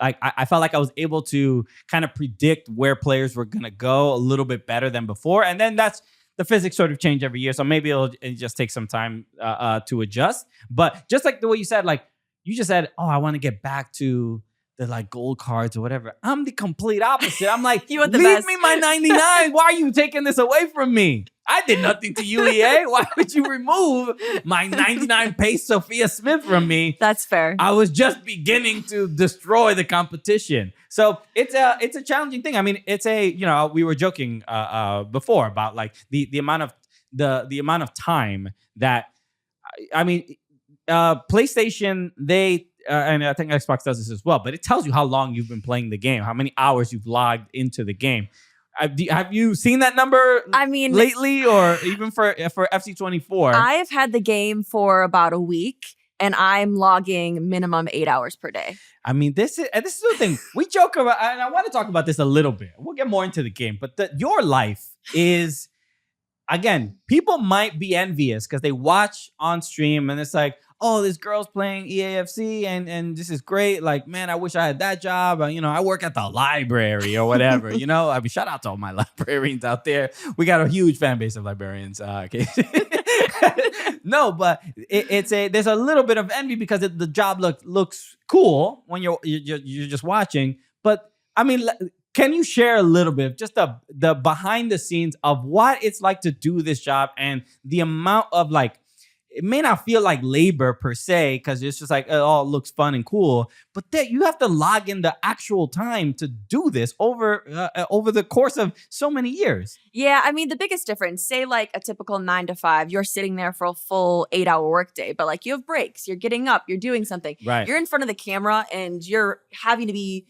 like I felt like I was able to kind of predict where players were going to go a little bit better than before. And then that's the physics sort of change every year. So maybe it just takes some time to adjust. But just like the way you said, like you just said, oh, I want to get back to the like gold cards or whatever. I'm the complete opposite. I'm like, you want the leave best. me my 99. Why are you taking this away from me? I did nothing to you, EA. Why would you remove my 99 pace Sophia Smith from me? That's fair. I was just beginning to destroy the competition. So it's a challenging thing. I mean, we were joking before about like the amount of time that PlayStation, they and I think Xbox does this as well, but it tells you how long you've been playing the game, how many hours you've logged into the game. Have you seen that number lately or even for FC24? I have had the game for about a week and I'm logging minimum 8 hours per day. I mean, this is the thing. We joke about, and I want to talk about this a little bit. We'll get more into the game, but your life is, again, people might be envious because they watch on stream and it's like, oh, this girl's playing EAFC and this is great. Like, man, I wish I had that job. I work at the library or whatever. I mean, shout out to all my librarians out there. We got a huge fan base of librarians. No, but there's a little bit of envy because the job looks cool when you're just watching. But I mean, can you share a little bit of just the behind the scenes of what it's like to do this job and the amount of like, it may not feel like labor per se because it's just like it all looks fun and cool, but that you have to log in the actual time to do this over the course of so many years. Yeah, I mean, the biggest difference, say like a typical 9 to 5, you're sitting there for a full 8-hour workday, but like you have breaks, you're getting up, you're doing something. Right. You're in front of the camera and you're having to be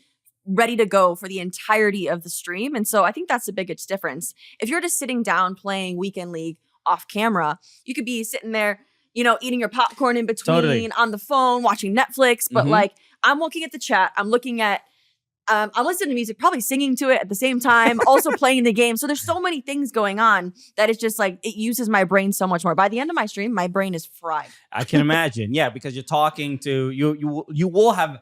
ready to go for the entirety of the stream. And so I think that's the biggest difference. If you're just sitting down playing Weekend League off camera, you could be sitting there, eating your popcorn in between, on the phone, watching Netflix. But like, I'm looking at the chat. I'm looking at, I'm listening to music, probably singing to it at the same time, also playing the game. So there's so many things going on that it's just like, it uses my brain so much more. By the end of my stream, my brain is fried. I can imagine. Yeah, because you're talking to, you will have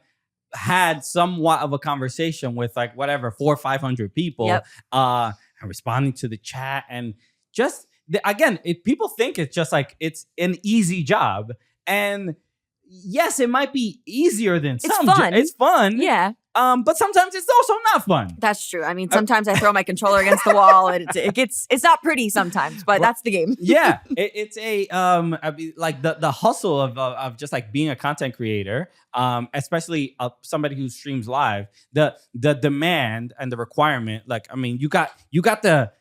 had somewhat of a conversation with like whatever, 400 or 500 people, and responding to the chat and just, again, people think it's just like it's an easy job, and yes, it might be easier than some. It's fun, yeah. But sometimes it's also not fun. That's true. I mean, sometimes I throw my controller against the wall, and it's not pretty sometimes, but that's the game. Yeah, it's like the hustle of just like being a content creator, especially somebody who streams live. The demand and the requirement, like, I mean, you got the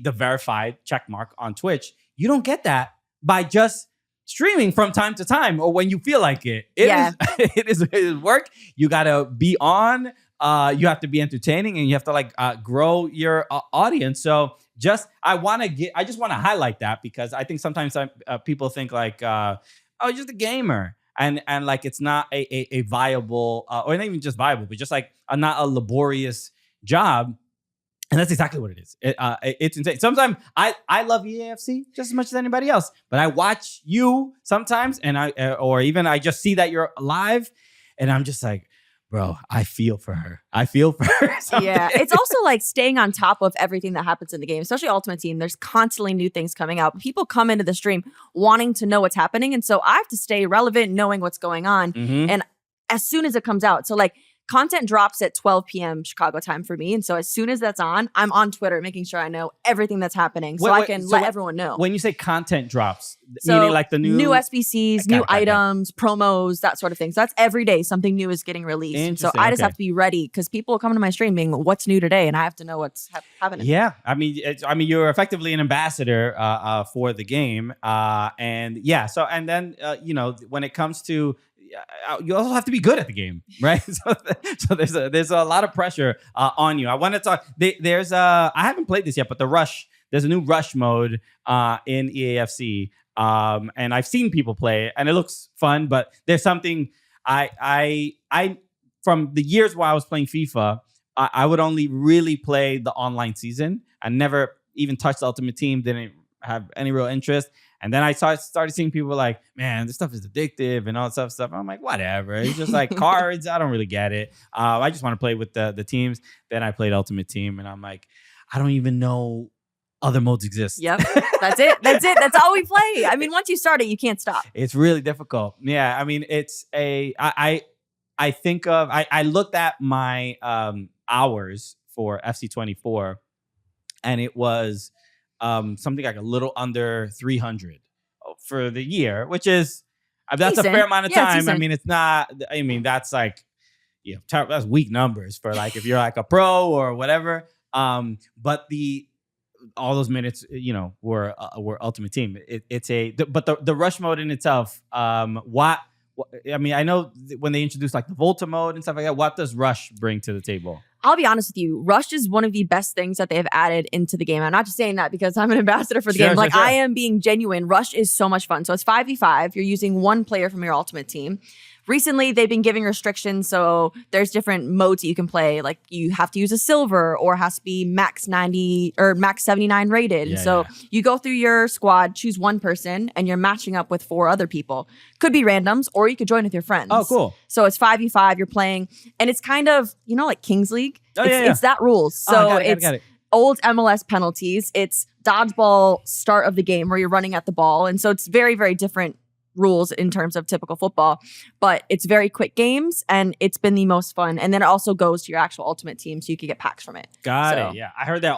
verified check mark on Twitch. You don't get that by just streaming from time to time or when you feel like it. It is work. You gotta be on. You have to be entertaining, and you have to like grow your audience. So just I just want to highlight that because I think sometimes people think like, oh, just a gamer, and like it's not a viable or not even just viable, but just like not a laborious job. And that's exactly what it is. It's insane. Sometimes I love EAFC just as much as anybody else, but I watch you sometimes, and I just see that you're live, and I'm just like, bro, I feel for her. Yeah, it's also like staying on top of everything that happens in the game, especially Ultimate Team. There's constantly new things coming out. People come into the stream wanting to know what's happening, and so I have to stay relevant, knowing what's going on, and as soon as it comes out. So like, content drops at 12 p.m. Chicago time for me. And so as soon as that's on, I'm on Twitter making sure I know everything that's happening so I can let everyone know. When you say content drops, meaning like the new SBCs, new items, promos, that sort of thing. So that's every day something new is getting released. And so I just have to be ready because people come to my stream being, what's new today? And I have to know what's happening. Yeah. I mean, you're effectively an ambassador for the game. And yeah. So, and then, when it comes to, you also have to be good at the game, right? So there's a lot of pressure on you. I want to talk. I haven't played this yet, but there's a new rush mode in EAFC, and I've seen people play it, and it looks fun. But there's something I from the years while I was playing FIFA, I would only really play the online season. I never even touched the Ultimate Team. Didn't have any real interest. And then I started seeing people like, man, this stuff is addictive and all that stuff. I'm like, whatever. It's just like cards. I don't really get it. I just want to play with the teams. Then I played Ultimate Team, and I'm like, I don't even know other modes exist. Yep, that's it. That's all we play. I mean, once you start it, you can't stop. It's really difficult. Yeah, I mean, I looked at my hours for FC 24, and it was something like a little under 300 for the year, which is that's decent. A fair amount of time. I mean, it's not. I mean, that's like, that's weak numbers for like if you're like a pro or whatever. But all those minutes, were Ultimate Team. But the rush mode in itself. I mean, I know when they introduced like the Volta mode and stuff like that. What does Rush bring to the table? I'll be honest with you. Rush is one of the best things that they have added into the game. I'm not just saying that because I'm an ambassador for the game. Like, I am being genuine. Rush is so much fun. So it's 5v5. You're using one player from your Ultimate Team. Recently, they've been giving restrictions, so there's different modes that you can play. Like, you have to use a silver or has to be max 90 or max 79 rated. And so you go through your squad, choose one person, and you're matching up with 4 other people. Could be randoms, or you could join with your friends. Oh, cool. So it's 5v5, you're playing, and it's kind of, like Kings League. It's that rules. So it's old MLS penalties. It's dodgeball start of the game where you're running at the ball. And so it's very, very different rules in terms of typical football, but it's very quick games and it's been the most fun. And then it also goes to your actual ultimate team, so you can get packs from it. Got it. Yeah, I heard that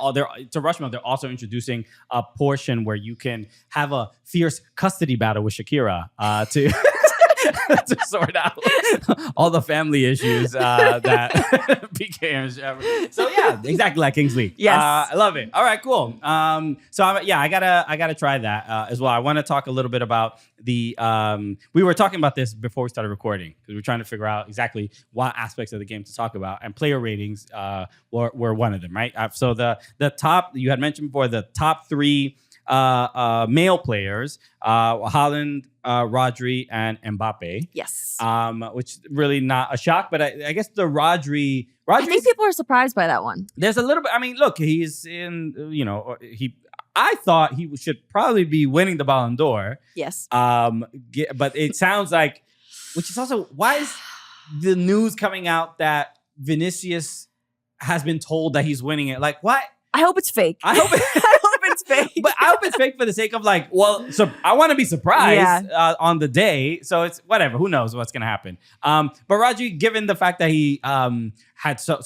to Rushmore, they're also introducing a portion where you can have a fierce custody battle with Shakira to to sort out all the family issues that became. So yeah, exactly like Kingsley. Yes, I love it. All right, cool. So I gotta try that as well. I want to talk a little bit about the. We were talking about this before we started recording because we were trying to figure out exactly what aspects of the game to talk about, and player ratings were one of them, right? So the top you had mentioned before, the top three male players, Haaland, Rodri, and Mbappe. Yes. Which really not a shock, but I guess the Rodri. I think people are surprised by that one. There's a little bit. I mean, look, he's in. I thought he should probably be winning the Ballon d'Or. Yes. But it sounds like, which is also why is the news coming out that Vinicius has been told that he's winning it? Like, what? I hope it's fake. I hope it's fake. But I hope it's fake for the sake of like, well, so I want to be surprised on the day. So it's whatever. Who knows what's going to happen? But Rodri, given the fact that he had so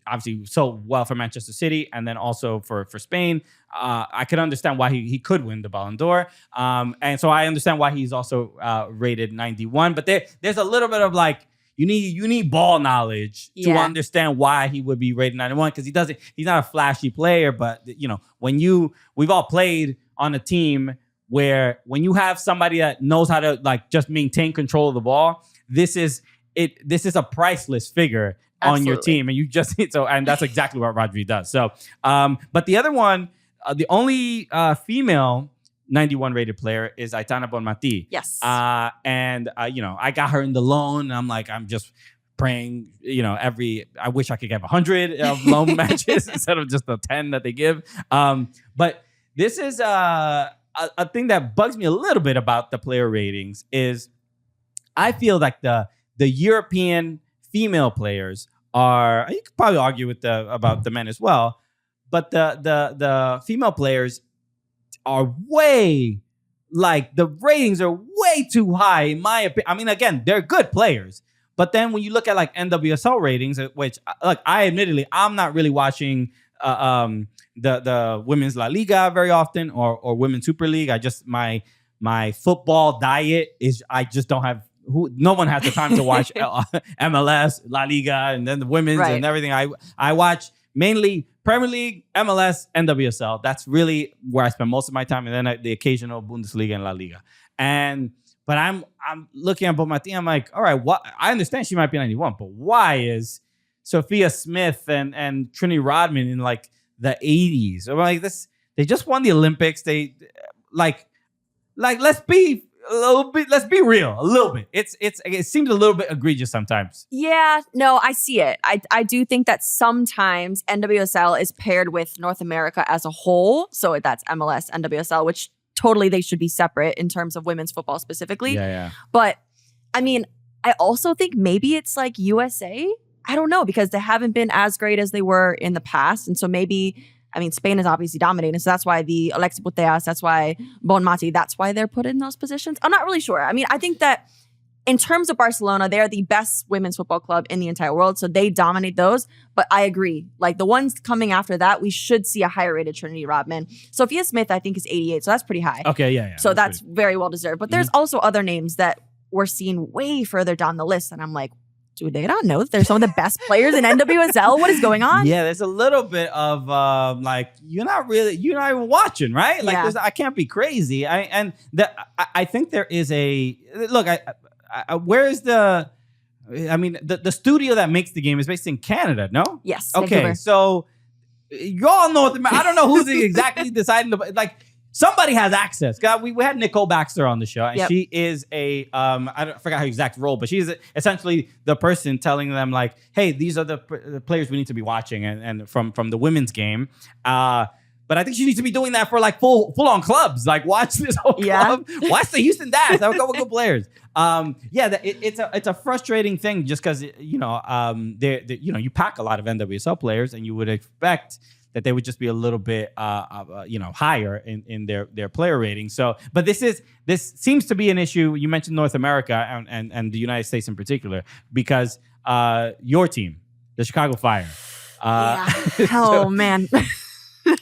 obviously so well for Manchester City and then also for Spain, I could understand why he could win the Ballon d'Or. And so I understand why he's also rated 91. But there's a little bit of like, you need ball knowledge to understand why he would be rated 91 because he's not a flashy player, but we've all played on a team where when you have somebody that knows how to like just maintain control of the ball, this is a priceless figure on your team, and you just and that's exactly what Rodri does. So but the other one, the only female 91 rated player is Aitana Bonmati. Yes. And I got her in the loan. I'm just praying, I wish I could get 100 of loan matches instead of just the 10 that they give. But this is a thing that bugs me a little bit about the player ratings is I feel like the European female players are, you could probably argue about the men as well, but the female players are way, like the ratings are way too high in my opinion. I mean, again, they're good players, but then when you look at like NWSL ratings, which like I'm not really watching the women's La Liga very often or women's Super League. I just my football diet is I just don't have. No one has the time to watch MLS, La Liga, and then the women's and everything. I watch mainly Premier League, MLS, NWSL. That's really where I spend most of my time, and then the occasional Bundesliga and La Liga. But I'm looking at Bonmati. I'm like, all right, what? I understand she might be 91, but why is Sophia Smith and Trini Rodman in like the 80s? I'm like this. They just won the Olympics. They like let's be a little bit. Let's be real. A little bit. It seems a little bit egregious sometimes. Yeah, no, I see it. I do think that sometimes NWSL is paired with North America as a whole. So that's MLS, NWSL, which totally they should be separate in terms of women's football specifically. Yeah. But I mean, I also think maybe it's like USA. I don't know, because they haven't been as great as they were in the past. And so maybe, I mean, Spain is obviously dominating. So that's why the Alexis Putellas, that's why Bonmati, that's why they're put in those positions. I'm not really sure. I mean, I think that in terms of Barcelona, they're the best women's football club in the entire world. So they dominate those. But I agree. Like the ones coming after that, we should see a higher rated Trinity Rodman. Sophia Smith, I think, is 88. So that's pretty high. Okay, yeah. So that's very well deserved. But there's also other names that we're seeing way further down the list. And I'm like, do they not know that they're some of the best players in NWSL? What is going on? Yeah, there's a little bit of like you're not even watching, right? Like I can't be crazy. I think there is a look. Where is the? I mean, the studio that makes the game is based in Canada. No. Yes. Okay, Vancouver. So you all know. I don't know who's exactly deciding to like. Somebody has access. We had Nicole Baxter on the show, and she is I forgot her exact role, but she's essentially the person telling them like, "Hey, these are the players we need to be watching," and from the women's game. But I think she needs to be doing that for like full on clubs. Like watch this whole club. Watch the Houston Dash. That would go with good players. It's a frustrating thing just because you pack a lot of NWSL players, and you would expect that they would just be a little bit higher in their player rating. So, but this seems to be an issue. You mentioned North America and the United States in particular, because your team, the Chicago Fire. Oh man.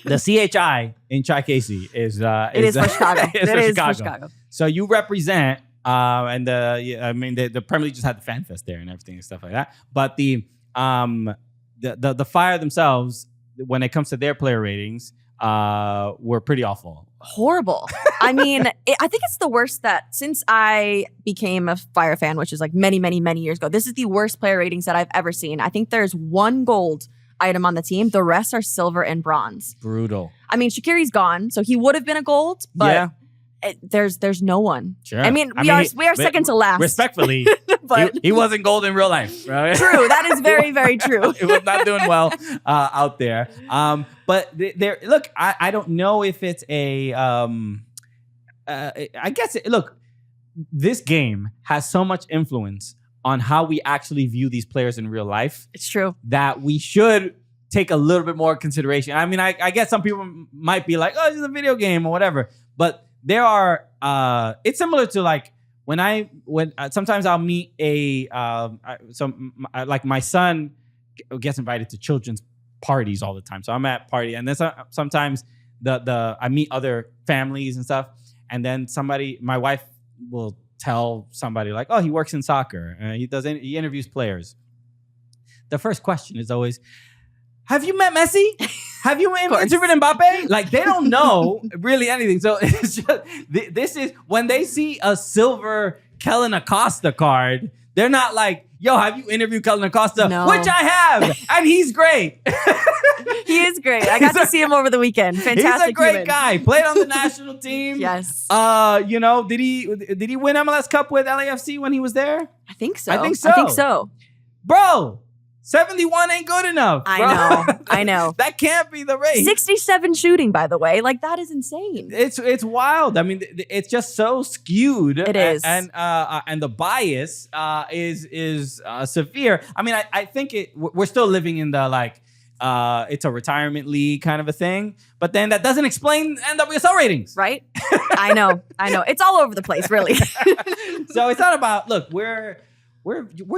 The CHI in Chi Kacee is for Chicago. It is for Chicago. So you represent, and the Premier League just had the Fan Fest there and everything and stuff like that. But the Fire themselves, when it comes to their player ratings, were pretty awful. Horrible. I mean, I think it's the worst that since I became a Fire fan, which is like many, many, many years ago, this is the worst player ratings that I've ever seen. I think there's one gold item on the team. The rest are silver and bronze. Brutal. I mean, Shaqiri's gone, so he would have been a gold, but there's no one. Sure. I mean, we are second to last. Respectfully, but he wasn't gold in real life. Right? True. That is very, very true. He was not doing well out there. But look, I don't know if it's a. I guess look, this game has so much influence on how we actually view these players in real life. It's true. That we should take a little bit more consideration. I mean, I guess some people might be like, oh, it's a video game or whatever. But there are, it's similar to like when sometimes I'll meet like my son gets invited to children's parties all the time. So I'm at party, and then sometimes I meet other families and stuff. And then my wife will tell somebody like, oh, he works in soccer. He interviews players. The first question is always, have you met Messi? Have you interviewed Mbappe? Like, they don't know really anything. So it's just, this is when they see a silver Kellen Acosta card, they're not like, yo, have you interviewed Kellen Acosta? No. Which I have, and he's great. He is great. I got to see him over the weekend. Fantastic. He's a great guy. Played on the national team. Yes. Did he win MLS Cup with LAFC when he was there? I think so. I think so. Bro, 71 ain't good enough. Bro. I know. That can't be the rate. 67 shooting, by the way. Like, that is insane. It's wild. I mean, it's just so skewed. It is. And the bias is severe. I mean, I think we're still living in the like, it's a retirement league kind of a thing. But then that doesn't explain NWSL ratings. Right? I know. It's all over the place, really. So it's not about, look, we're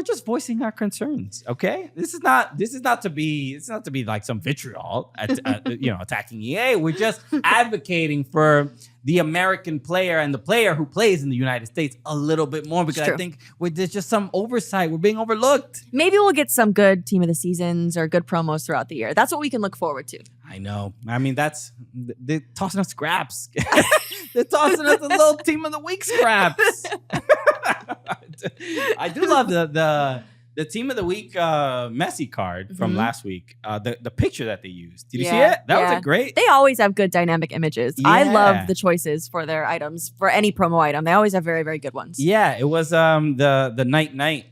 just voicing our concerns, okay? This is not to be like some vitriol attacking EA. We're just advocating for the American player and the player who plays in the United States a little bit more, because I think there's just some oversight. We're being overlooked. Maybe we'll get some good team of the seasons or good promos throughout the year. That's what we can look forward to. I know. I mean, they're tossing us scraps. They're tossing us a little team of the week scraps. I do love the team of the week Messi card from last week. The picture that they used. Did you see it? That was a great. They always have good dynamic images. Yeah. I love the choices for their items, for any promo item. They always have very, very good ones. Yeah, it was the night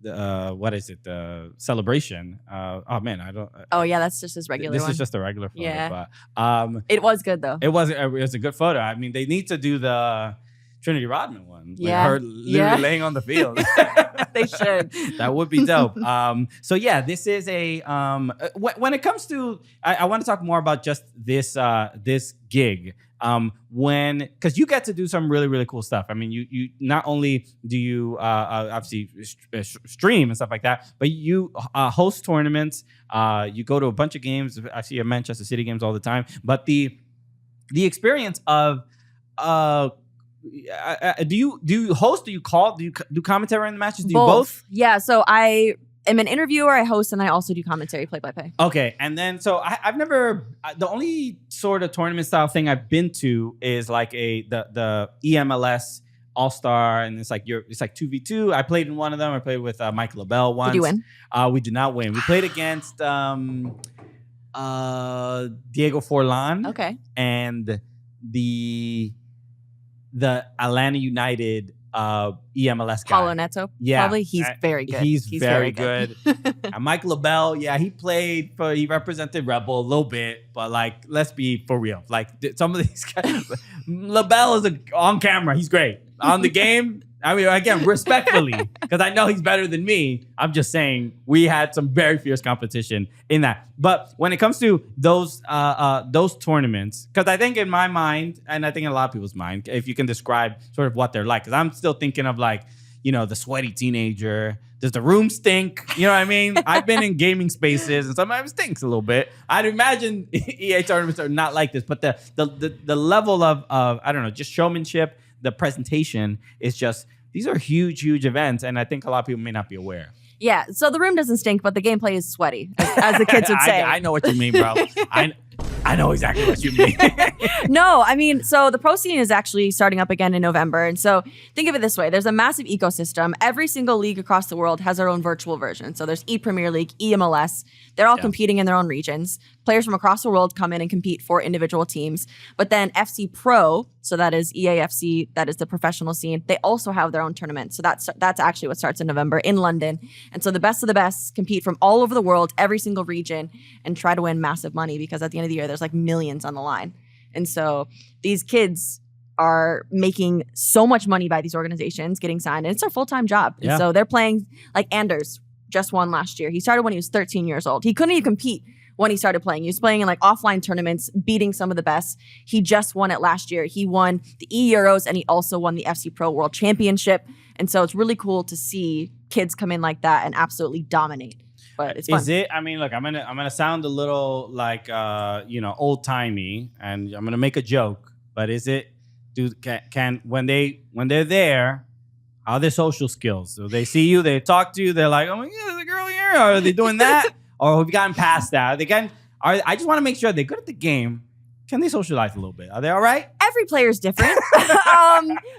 what is it? The celebration. Oh man, I don't. Oh yeah, that's just his regular. This is just a regular photo. Yeah. But it was good though. It was a good photo. I mean, they need to do the Trinity Rodman one. Yeah. Her literally laying on the field. They should. That would be dope. So yeah, this is a when it comes to I want to talk more about just this gig. Because you get to do some really, really cool stuff. I mean, you not only do you obviously stream and stuff like that, but you host tournaments. You go to a bunch of games. I see your Manchester City games all the time. But the experience of do you host? Do you call? Do you do commentary in the matches? Do you both? Yeah. So I am an interviewer. I host, and I also do commentary, play-by-play. Okay, and then so I've never. The only sort of tournament style thing I've been to is like the EMLS All-Star, and it's like 2v2. I played in one of them. I played with Mike LaBelle once. Did you win? We did not win. We played against Diego Forlan. Okay, and the Atlanta United EMLS guy. Paulo Neto. Yeah. Probably. He's very good. He's very good. And Mike LaBelle, yeah, he represented Rebel a little bit, but like, let's be for real. Like some of these guys, LaBelle is on camera. He's great. On the game, I mean, again, respectfully, because I know he's better than me. I'm just saying we had some very fierce competition in that. But when it comes to those tournaments, because I think in my mind, and I think in a lot of people's mind, if you can describe sort of what they're like, because I'm still thinking of like, the sweaty teenager. Does the room stink? You know what I mean? I've been in gaming spaces and sometimes it stinks a little bit. I'd imagine EA tournaments are not like this, but the level of I don't know, just showmanship, the presentation is just, these are huge events, and I think a lot of people may not be aware. Yeah, so the room doesn't stink, but the gameplay is sweaty, as the kids would say. I know what you mean, bro. I know exactly what you mean. No, I mean, so the pro scene is actually starting up again in November. And so think of it this way. There's a massive ecosystem. Every single league across the world has their own virtual version. So there's E-Premier League, EMLS. They're all competing in their own regions. Players from across the world come in and compete for individual teams. But then FC Pro, so that is EAFC, that is the professional scene, they also have their own tournament. So that's actually what starts in November in London. And so the best of the best compete from all over the world, every single region, and try to win massive money, because at the end of the year, there's like millions on the line. And so these kids are making so much money by these organizations getting signed, and it's their full-time job. And so they're playing, like Anders just won last year. He started when he was 13 years old. He couldn't even compete when he started playing. He was playing in like offline tournaments, beating some of the best. He just won it last year. He won the E-Euros, and he also won the FC Pro World Championship. And so it's really cool to see kids come in like that and absolutely dominate. But it's fun. Is it? I mean, look, I'm gonna sound a little like old timey, and I'm gonna make a joke. But is it? Can when they're there, how are their social skills? So they see you, they talk to you, they're like, oh my God, there's a girl here. Or are they doing that? Or have you gotten past that? I just want to make sure they're good at the game. Can they socialize a little bit? Are they all right? Every player is different.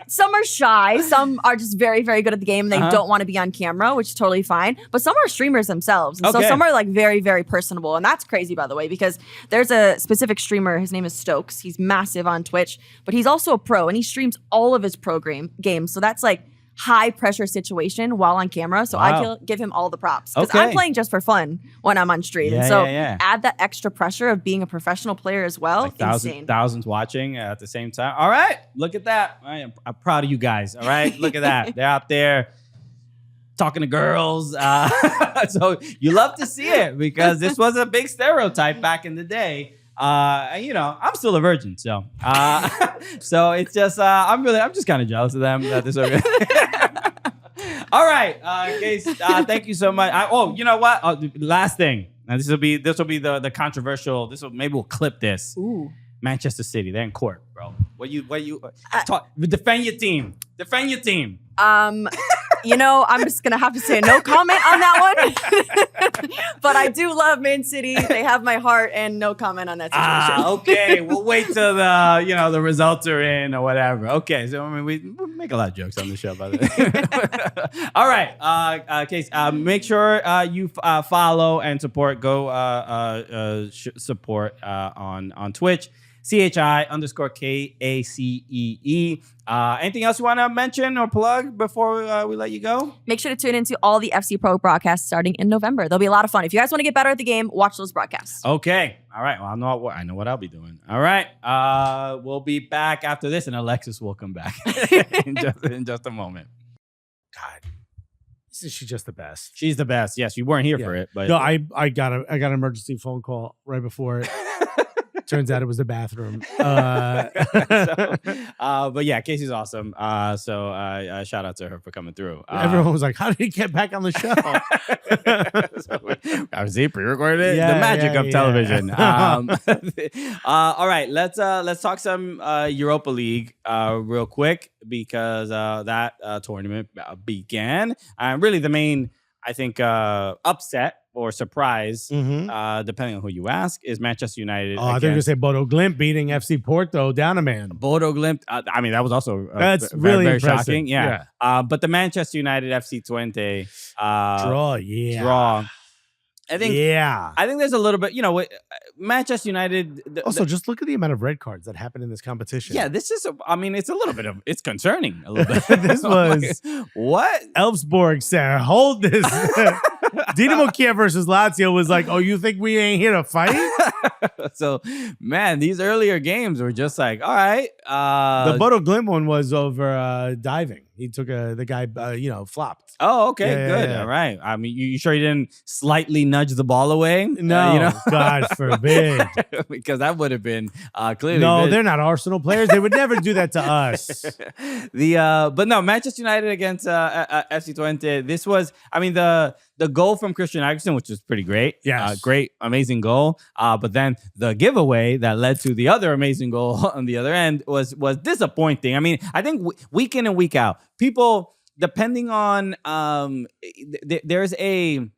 Some are shy. Some are just very, very good at the game. And they don't want to be on camera, which is totally fine. But some are streamers themselves. And so some are like very, very personable. And that's crazy, by the way, because there's a specific streamer. His name is Stokes. He's massive on Twitch, but he's also a pro, and he streams all of his pro games. So that's like high pressure situation while on camera. So I give him all the props, because I'm playing just for fun when I'm on stream. And so add that extra pressure of being a professional player as well. Like thousands watching at the same time. All right. Look at that. I'm proud of you guys. All right. Look at that. They're out there talking to girls. So you love to see it, because this was a big stereotype back in the day. I'm still a virgin, so so it's just I'm just kind of jealous of them that they're so good. All right, Case, thank you so much. You know what? Last thing, and this will be the controversial. Maybe we'll clip this. Ooh. Manchester City, they're in court, bro. What you defend your team? Defend your team. I'm just gonna have to say no comment on that one. But I do love Man City. They have my heart, and no comment on that situation. Okay. We'll wait till the results are in or whatever. Okay. So I mean, we make a lot of jokes on the show, by the way. All right. Case. Make sure you follow and support. Go support on Twitch. CHI_KACEE. Anything else you want to mention or plug before we let you go? Make sure to tune into all the FC Pro broadcasts starting in November. They'll be a lot of fun. If you guys want to get better at the game, watch those broadcasts. Okay. All right. Well, I know what I'll be doing. All right. We'll be back after this, and Alexis will come back in just a moment. God. Isn't she just the best? She's the best. Yes, you weren't here for it, but no, I got an emergency phone call right before it. Turns out it was the bathroom. But yeah, Casey's awesome. So shout out to her for coming through. Everyone was like, how did he get back on the show? I was pre-recorded it. The magic of television. All right, let's talk some Europa League real quick, because that tournament began. Really the main, I think, upset or surprise, depending on who you ask, is Manchester United. I think you say Bodo Glimt beating FC Porto down a man. Bodo Glimt. I mean, that was also that's really very impressive. Shocking. Yeah. But the Manchester United FC Twente draw. I think there's a little bit, Manchester United. Also, just look at the amount of red cards that happened in this competition. Yeah, this is, it's a little bit of, it's concerning a little bit. This was, what? Elfsborg said, hold this. Dinamo Kiev versus Lazio was like, oh, you think we ain't here to fight? So, man, these earlier games were just like, all right. The Bodo Glimt one was over diving. He took the guy, flopped. Oh, okay, Yeah, good. yeah. All right. I mean, you sure you didn't slightly nudge the ball away? No, God forbid. Because that would have been clearly. No, they're not Arsenal players. They would never do that to us. But no, Manchester United against FC Twente. This was, I mean, the goal from Christian Eriksen, which was pretty great. Yes. Great, amazing goal. But then the giveaway that led to the other amazing goal on the other end was disappointing. I mean, I think week in and week out, people, depending on there's a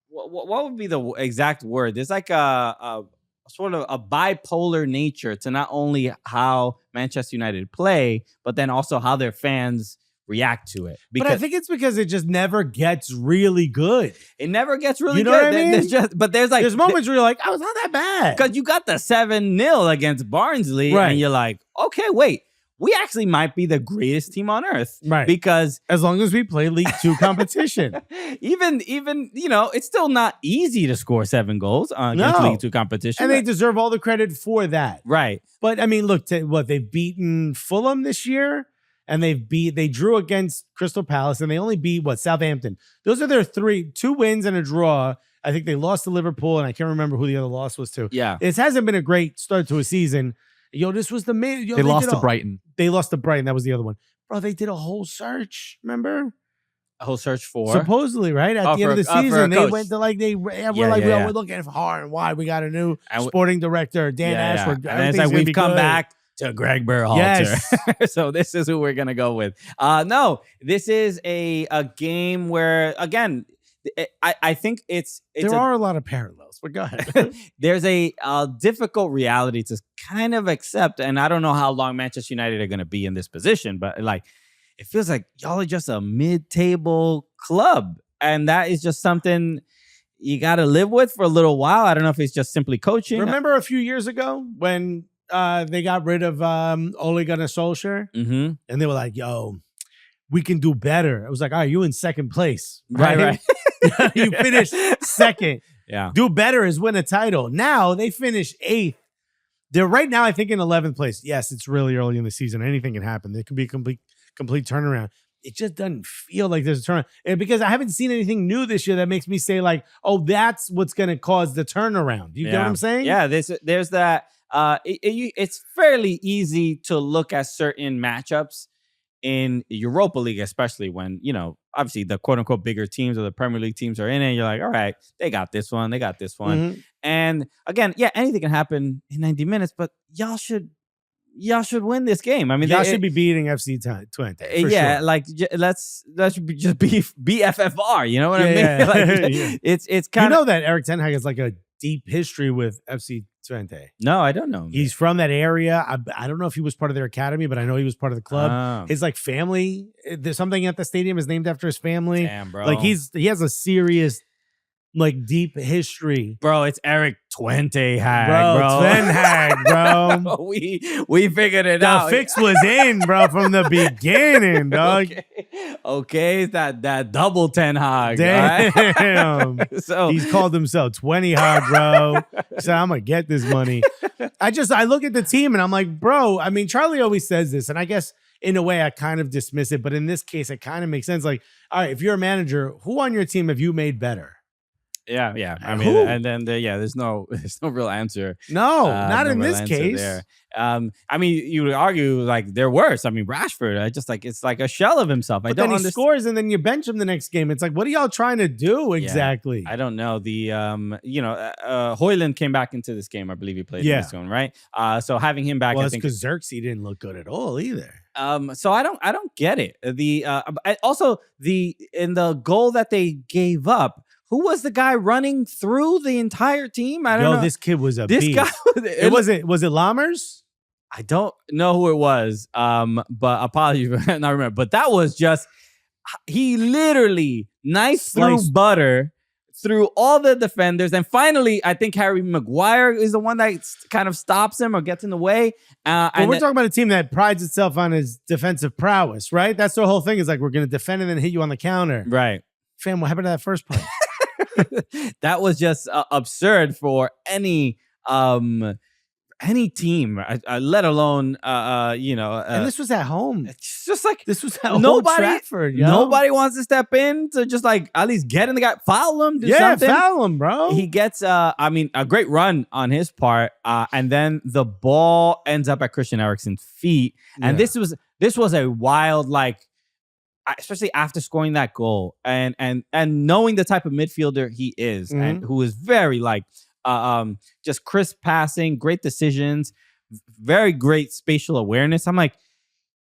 what would be the exact word? There's like a sort of a bipolar nature to not only how Manchester United play, but then also how their fans react to it. But I think it's because it just never gets really good. It never gets really You know good. what I mean? There's moments where you're like, oh, it's not that bad. because you got the 7-0 against Barnsley, Right. and you're like, okay, wait, we actually might be the greatest team on earth, Right. Because As long as we play League 2 competition. even it's still not easy to score 7 goals against No. League 2 competition, And they deserve all the credit for that. right? But I mean, look, they've beaten Fulham this year, and they drew against Crystal Palace, and they only beat Southampton. Those are their 2 wins and a draw. I think they lost to Liverpool, and I can't remember who the other loss was to. Yeah. It hasn't been a great start to a season. This was the main. They lost to Brighton. They lost to Brighton. That was the other one. Bro, they did a whole search. Remember? A whole search for Supposedly, right? At the end of the for a season, they coach. went to Yeah. we're looking for hard and wide. We got a new And sporting director, Dan Ashford. And it's like we've come back to Greg Berhalter. Yes. So this is who we're gonna go with. No, this is a game where, again, I think it's There are a lot of parallels, but go ahead. there's a difficult reality to kind of accept, and I don't know how long Manchester United are gonna be in this position, but like it feels like y'all are just a mid-table club, and that is just something you got to live with for a little while. I don't know if it's just simply coaching. Remember a few years ago when they got rid of Ole Gunnar Solskjaer, Mm-hmm. and they were like, "Yo, we can do better." I was like, "All right, you in second place, Right. You finished second. Yeah. Do better is win a title." Now they finished 8th. They're right now, I think, in 11th place. Yes, it's really early in the season. Anything can happen. There could be a complete turnaround. It just doesn't feel like there's a turnaround. And because I haven't seen anything new this year that makes me say like, oh, that's what's going to cause the turnaround. You get what I'm saying? Yeah, there's that. It's fairly easy to look at certain matchups in Europa League, especially when, obviously the quote unquote bigger teams or the Premier League teams are in it. You're like, all right, they got this one. They got this one. Mhm. And again, yeah, anything can happen in 90 minutes, but y'all should win this game. I mean, Y'all should be beating FC Twente. For yeah, sure. like let's just be BFFR. You know what I mean? Yeah. Like, Yeah. it's kind You of know that Eric Ten Hag has like a deep history with FC Twente. no, I don't know. He's from that area. I don't know if he was part of their academy, but I know he was part of the club. Oh. His like family, there's something at the stadium is named after his family. Damn, bro. Like he has a serious, like deep history. Bro, it's Eric Twente Hag, Bro, Ten Hag, bro. we figured it The out. fix was in, bro, from the beginning, dog. Okay, it's that double Ten Hag. Right? Damn. So He's called himself 20 Hog, bro. He said, I'm going to get this money. I look at the team and I'm like, bro, I mean, Charlie always says this, and I guess in a way I kind of dismiss it, but in this case, it kind of makes sense. Like, all right, if you're a manager, who on your team have you made better? yeah. I mean, Who? and then there's no real answer. No, not in real this answer case. there. I mean, you would argue like they're worse. I mean, Rashford, it's like a shell of himself. I But don't then he understand. scores and then you bench him the next game. It's like, what are y'all trying to do exactly? I don't know. The Højlund came back into this game. I believe he played in this one, right? So having him back, Well, I it's think. because Xerxes didn't look good at all either. So I don't get it. Also in the goal that they gave up, who was the guy running through the entire team? I don't know. This kid was a This beast. guy. Was it Lammers? I don't know who it was. But apologies for not remember. But that was just he literally through butter through all the defenders, and finally, I think Harry Maguire is the one that kind of stops him or gets in the way. Well, we're talking about a team that prides itself on its defensive prowess, right? That's the whole thing. Is like we're going to defend and then hit you on the counter, right? Fam, what happened to that first play? That was just absurd for any any team, let alone and this was at home. It's just like this was at Old Trafford. Yo. Nobody wants to step in to just like at least get in the guy, foul him, do something. Foul him, bro. He gets a great run on his part, and then the ball ends up at Christian Eriksen's feet, and this was a wild, like, especially after scoring that goal and knowing the type of midfielder he is, and who is very like just crisp passing, great decisions, very great spatial awareness. I'm like,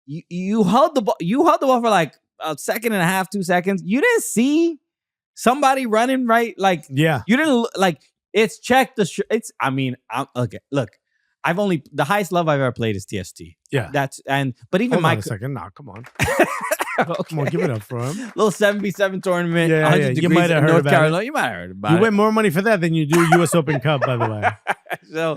you held the ball for like a second and a half, 2 seconds. You didn't see somebody running right, like you didn't like. It's checked it's. I mean, look. I've only the highest love I've ever played is TST. Yeah, but even Hold on a second. Nah, come on. Okay. Come on, give it up for him. Little 7v7 tournament. Yeah. You might have heard North about Carolina. it. You might have heard about it. You win more money for that than you do US Open Cup, by the way. So,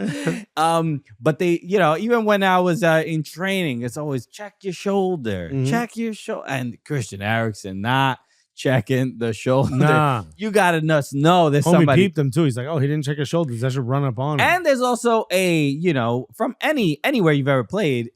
but they, even when I was in training, it's always check your shoulder, check your shoulder, and Christian Eriksen not checking the shoulder. Nah. You gotta know there's somebody. Peeped him too. He's like, oh, he didn't check his shoulders. I should run up on him. And there's also from anywhere you've ever played,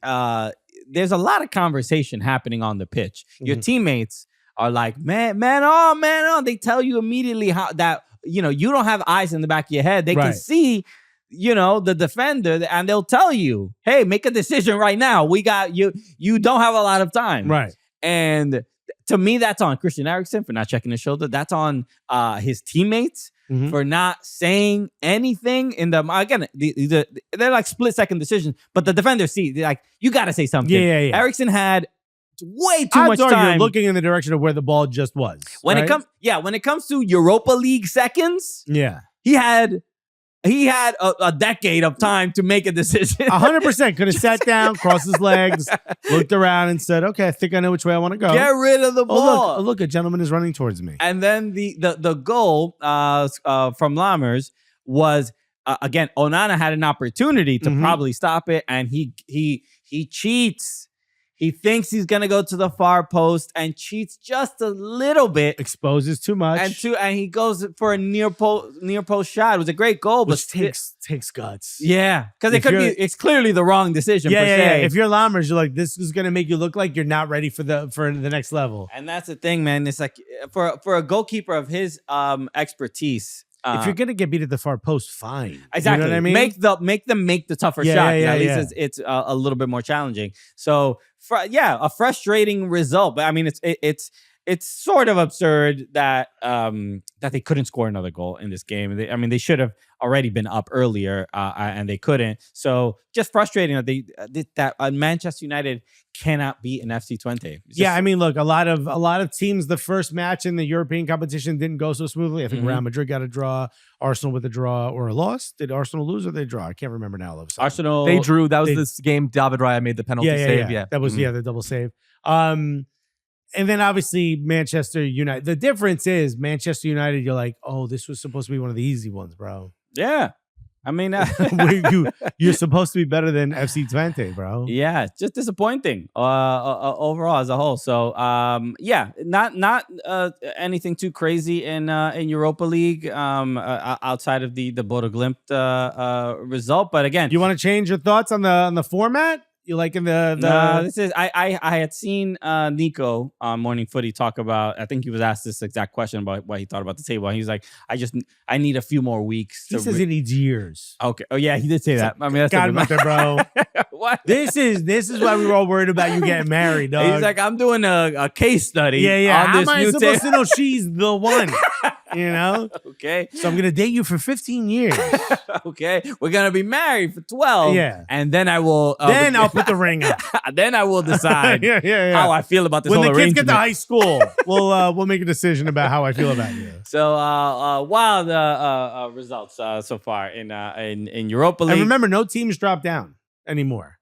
there's a lot of conversation happening on the pitch. Your teammates are like, man on. They tell you immediately how that, you don't have eyes in the back of your head. They can see, the defender, and they'll tell you, hey, make a decision right now. We got you. You don't have a lot of time. Right. And to me, that's on Christian Eriksen for not checking his shoulder. That's on his teammates for not saying anything in the again. They're like split-second decisions, but the defenders see, they're like, you got to say something. Yeah. Eriksen had way too much time. You're looking in the direction of where the ball just was. When it comes to Europa League seconds, he had a decade of time to make a decision. 100% could have sat down, crossed his legs, looked around, and said, "Okay, I think I know which way I want to go. Get rid of the ball." Oh, look, a gentleman is running towards me. And then the goal from Lammers was again, Onana had an opportunity to probably stop it, and he cheats. He thinks he's gonna go to the far post and cheats just a little bit, exposes too much, and he goes for a near post shot. It was a great goal, but takes guts. Yeah, because it's clearly the wrong decision. Yeah. If you're Lammers, you're like, this is gonna make you look like you're not ready for the next level. And that's the thing, man. It's like for a goalkeeper of his expertise. If you're gonna get beat at the far post, fine. Exactly. You know what I mean? Make them make the tougher shot. At least it's a little bit more challenging. So a frustrating result. But I mean, it's sort of absurd that they couldn't score another goal in this game. They should have already been up earlier, and they couldn't. So just frustrating that Manchester United cannot beat an FC Twente. Look, a lot of teams, the first match in the European competition didn't go so smoothly. I think Real Madrid got a draw, Arsenal with a draw or a loss. Did Arsenal lose or they draw? I can't remember now. Arsenal, they drew. That was this game. David Raya made the penalty save. Yeah, that was the double save. And then obviously Manchester United. The difference is Manchester United, you're like, oh, this was supposed to be one of the easy ones, bro. Yeah. I mean, you're supposed to be better than FC Twente, bro. Yeah, just disappointing overall as a whole. So, not anything too crazy in Europa League outside of the Bodo Glimt result. But again, you want to change your thoughts on the format? You like in this is I had seen Nico on Morning Footy talk about, I think he was asked this exact question about what he thought about the table. And he was like, I need a few more weeks. He says he needs years. Okay. Oh yeah, he did say that. I mean, that's God, bro. What? This is why we were all worried about you getting married, dog. He's like, I'm doing a case study. Yeah. On How this am I supposed to know she's the one? You know? Okay. So I'm gonna date you for 15 years. Okay. We're gonna be married for 12. Yeah. And then I will. Then I'll put the ring on. Then I will decide how I feel about this when whole the kids arrangement. get to high school, we'll make a decision about how I feel about you. So wild results so far in Europa League. And remember, no teams drop down anymore.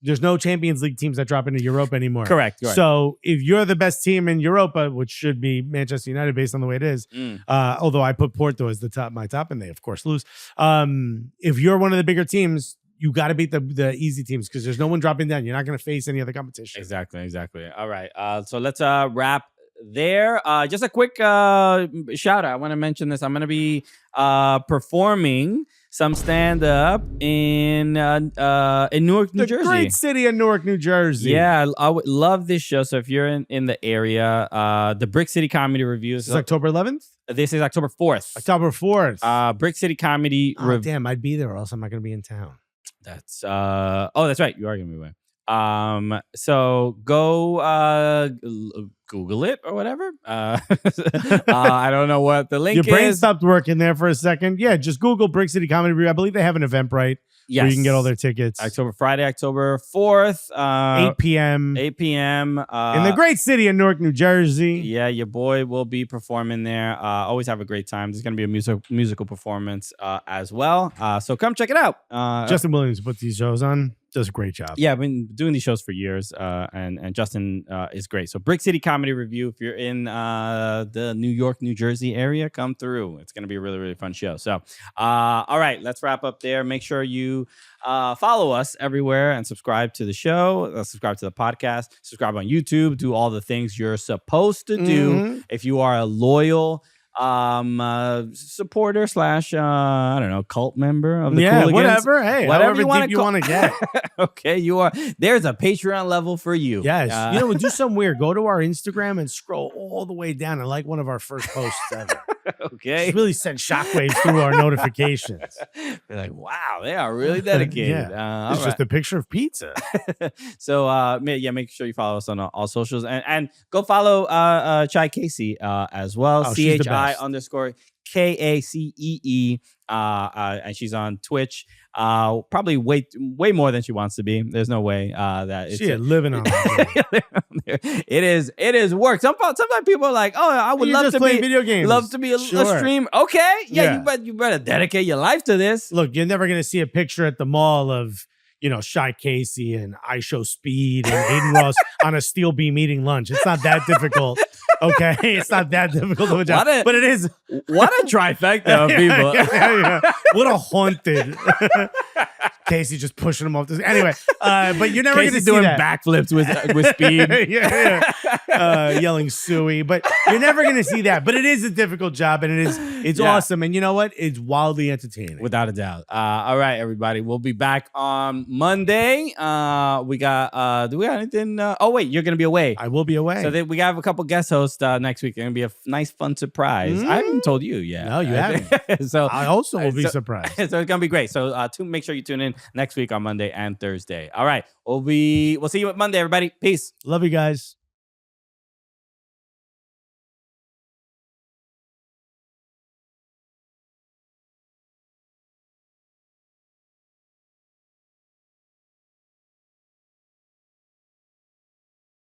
There's no Champions League teams that drop into Europa anymore. Correct. So if you're the best team in Europa, which should be Manchester United based on the way it is, although I put Porto as my top, and they of course lose. If you're one of the bigger teams, you got to beat the easy teams because there's no one dropping down. You're not going to face any other competition. Exactly. All right. So let's wrap there. Just a quick shout out. I want to mention this. I'm going to be performing some stand up in Newark, New Jersey. The great city of Newark, New Jersey. Yeah, I would love this show. So if you're in the area, the Brick City Comedy Review. This is October 11th? This is October 4th. October 4th. Brick City Comedy Review. Damn, I'd be there or else I'm not going to be in town. That's that's right. You are going to be away. So go Google it or whatever. I don't know what the link is. Your brain stopped working there for a second. Yeah, just Google Brick City Comedy Review. I believe they have an Eventbrite where you can get all their tickets. Friday, October 4th. 8 p.m. 8 p.m. In the great city of Newark, New Jersey. Yeah, your boy will be performing there. Always have a great time. There's going to be a musical performance as well. So come check it out. Justin Williams puts these shows on. Does a great job. Yeah, I've been doing these shows for years, and Justin is great. So Brick City Comedy Review, if you're in the New York, New Jersey area, come through. It's going to be a really, really fun show. So, all right, let's wrap up there. Make sure you follow us everywhere and subscribe to the show, subscribe to the podcast, subscribe on YouTube, do all the things you're supposed to do if you are a loyal supporter / I don't know, cult member of the Cooligans. Whatever. Hey, whatever you want to get. Okay, there's a Patreon level for you. Yes. We'll do something weird. Go to our Instagram and scroll all the way down and like one of our first posts ever. Okay. Just really send shockwaves through our notifications. They're like, wow, they are really dedicated. It's just a picture of pizza. So make sure you follow us on all socials and go follow Chi Kacee as well. CHI_KACEE. And she's on Twitch. Probably way more than she wants to be. There's no way that it's living on there. It is work. Sometimes people are like, oh, I would love to play video games. Love to be a stream. Okay, yeah. You better dedicate your life to this. Look, you're never gonna see a picture at the mall of Chi Kacee and I Show Speed and Aiden Ross on a steel beam eating lunch. It's not that difficult. Okay, it's not that difficult of a job, but it is. What a trifecta of people. Yeah. What a haunted. Casey just pushing him off. Anyway, but you're never going to see doing that. backflips with Speed. Yelling suey. But you're never going to see that. But it is a difficult job, and it's awesome. And you know what? It's wildly entertaining. Without a doubt. All right, everybody. We'll be back on Monday. We got, do we got anything? Oh, wait, you're going to be away. I will be away. So we have a couple guest hosts next week. It's going to be a nice, fun surprise. I haven't told you yet. No, you haven't. So I also will be surprised. So it's going to be great. So make sure you tune in next week on Monday and Thursday. All right. We'll see you Monday, everybody. Peace. Love you guys.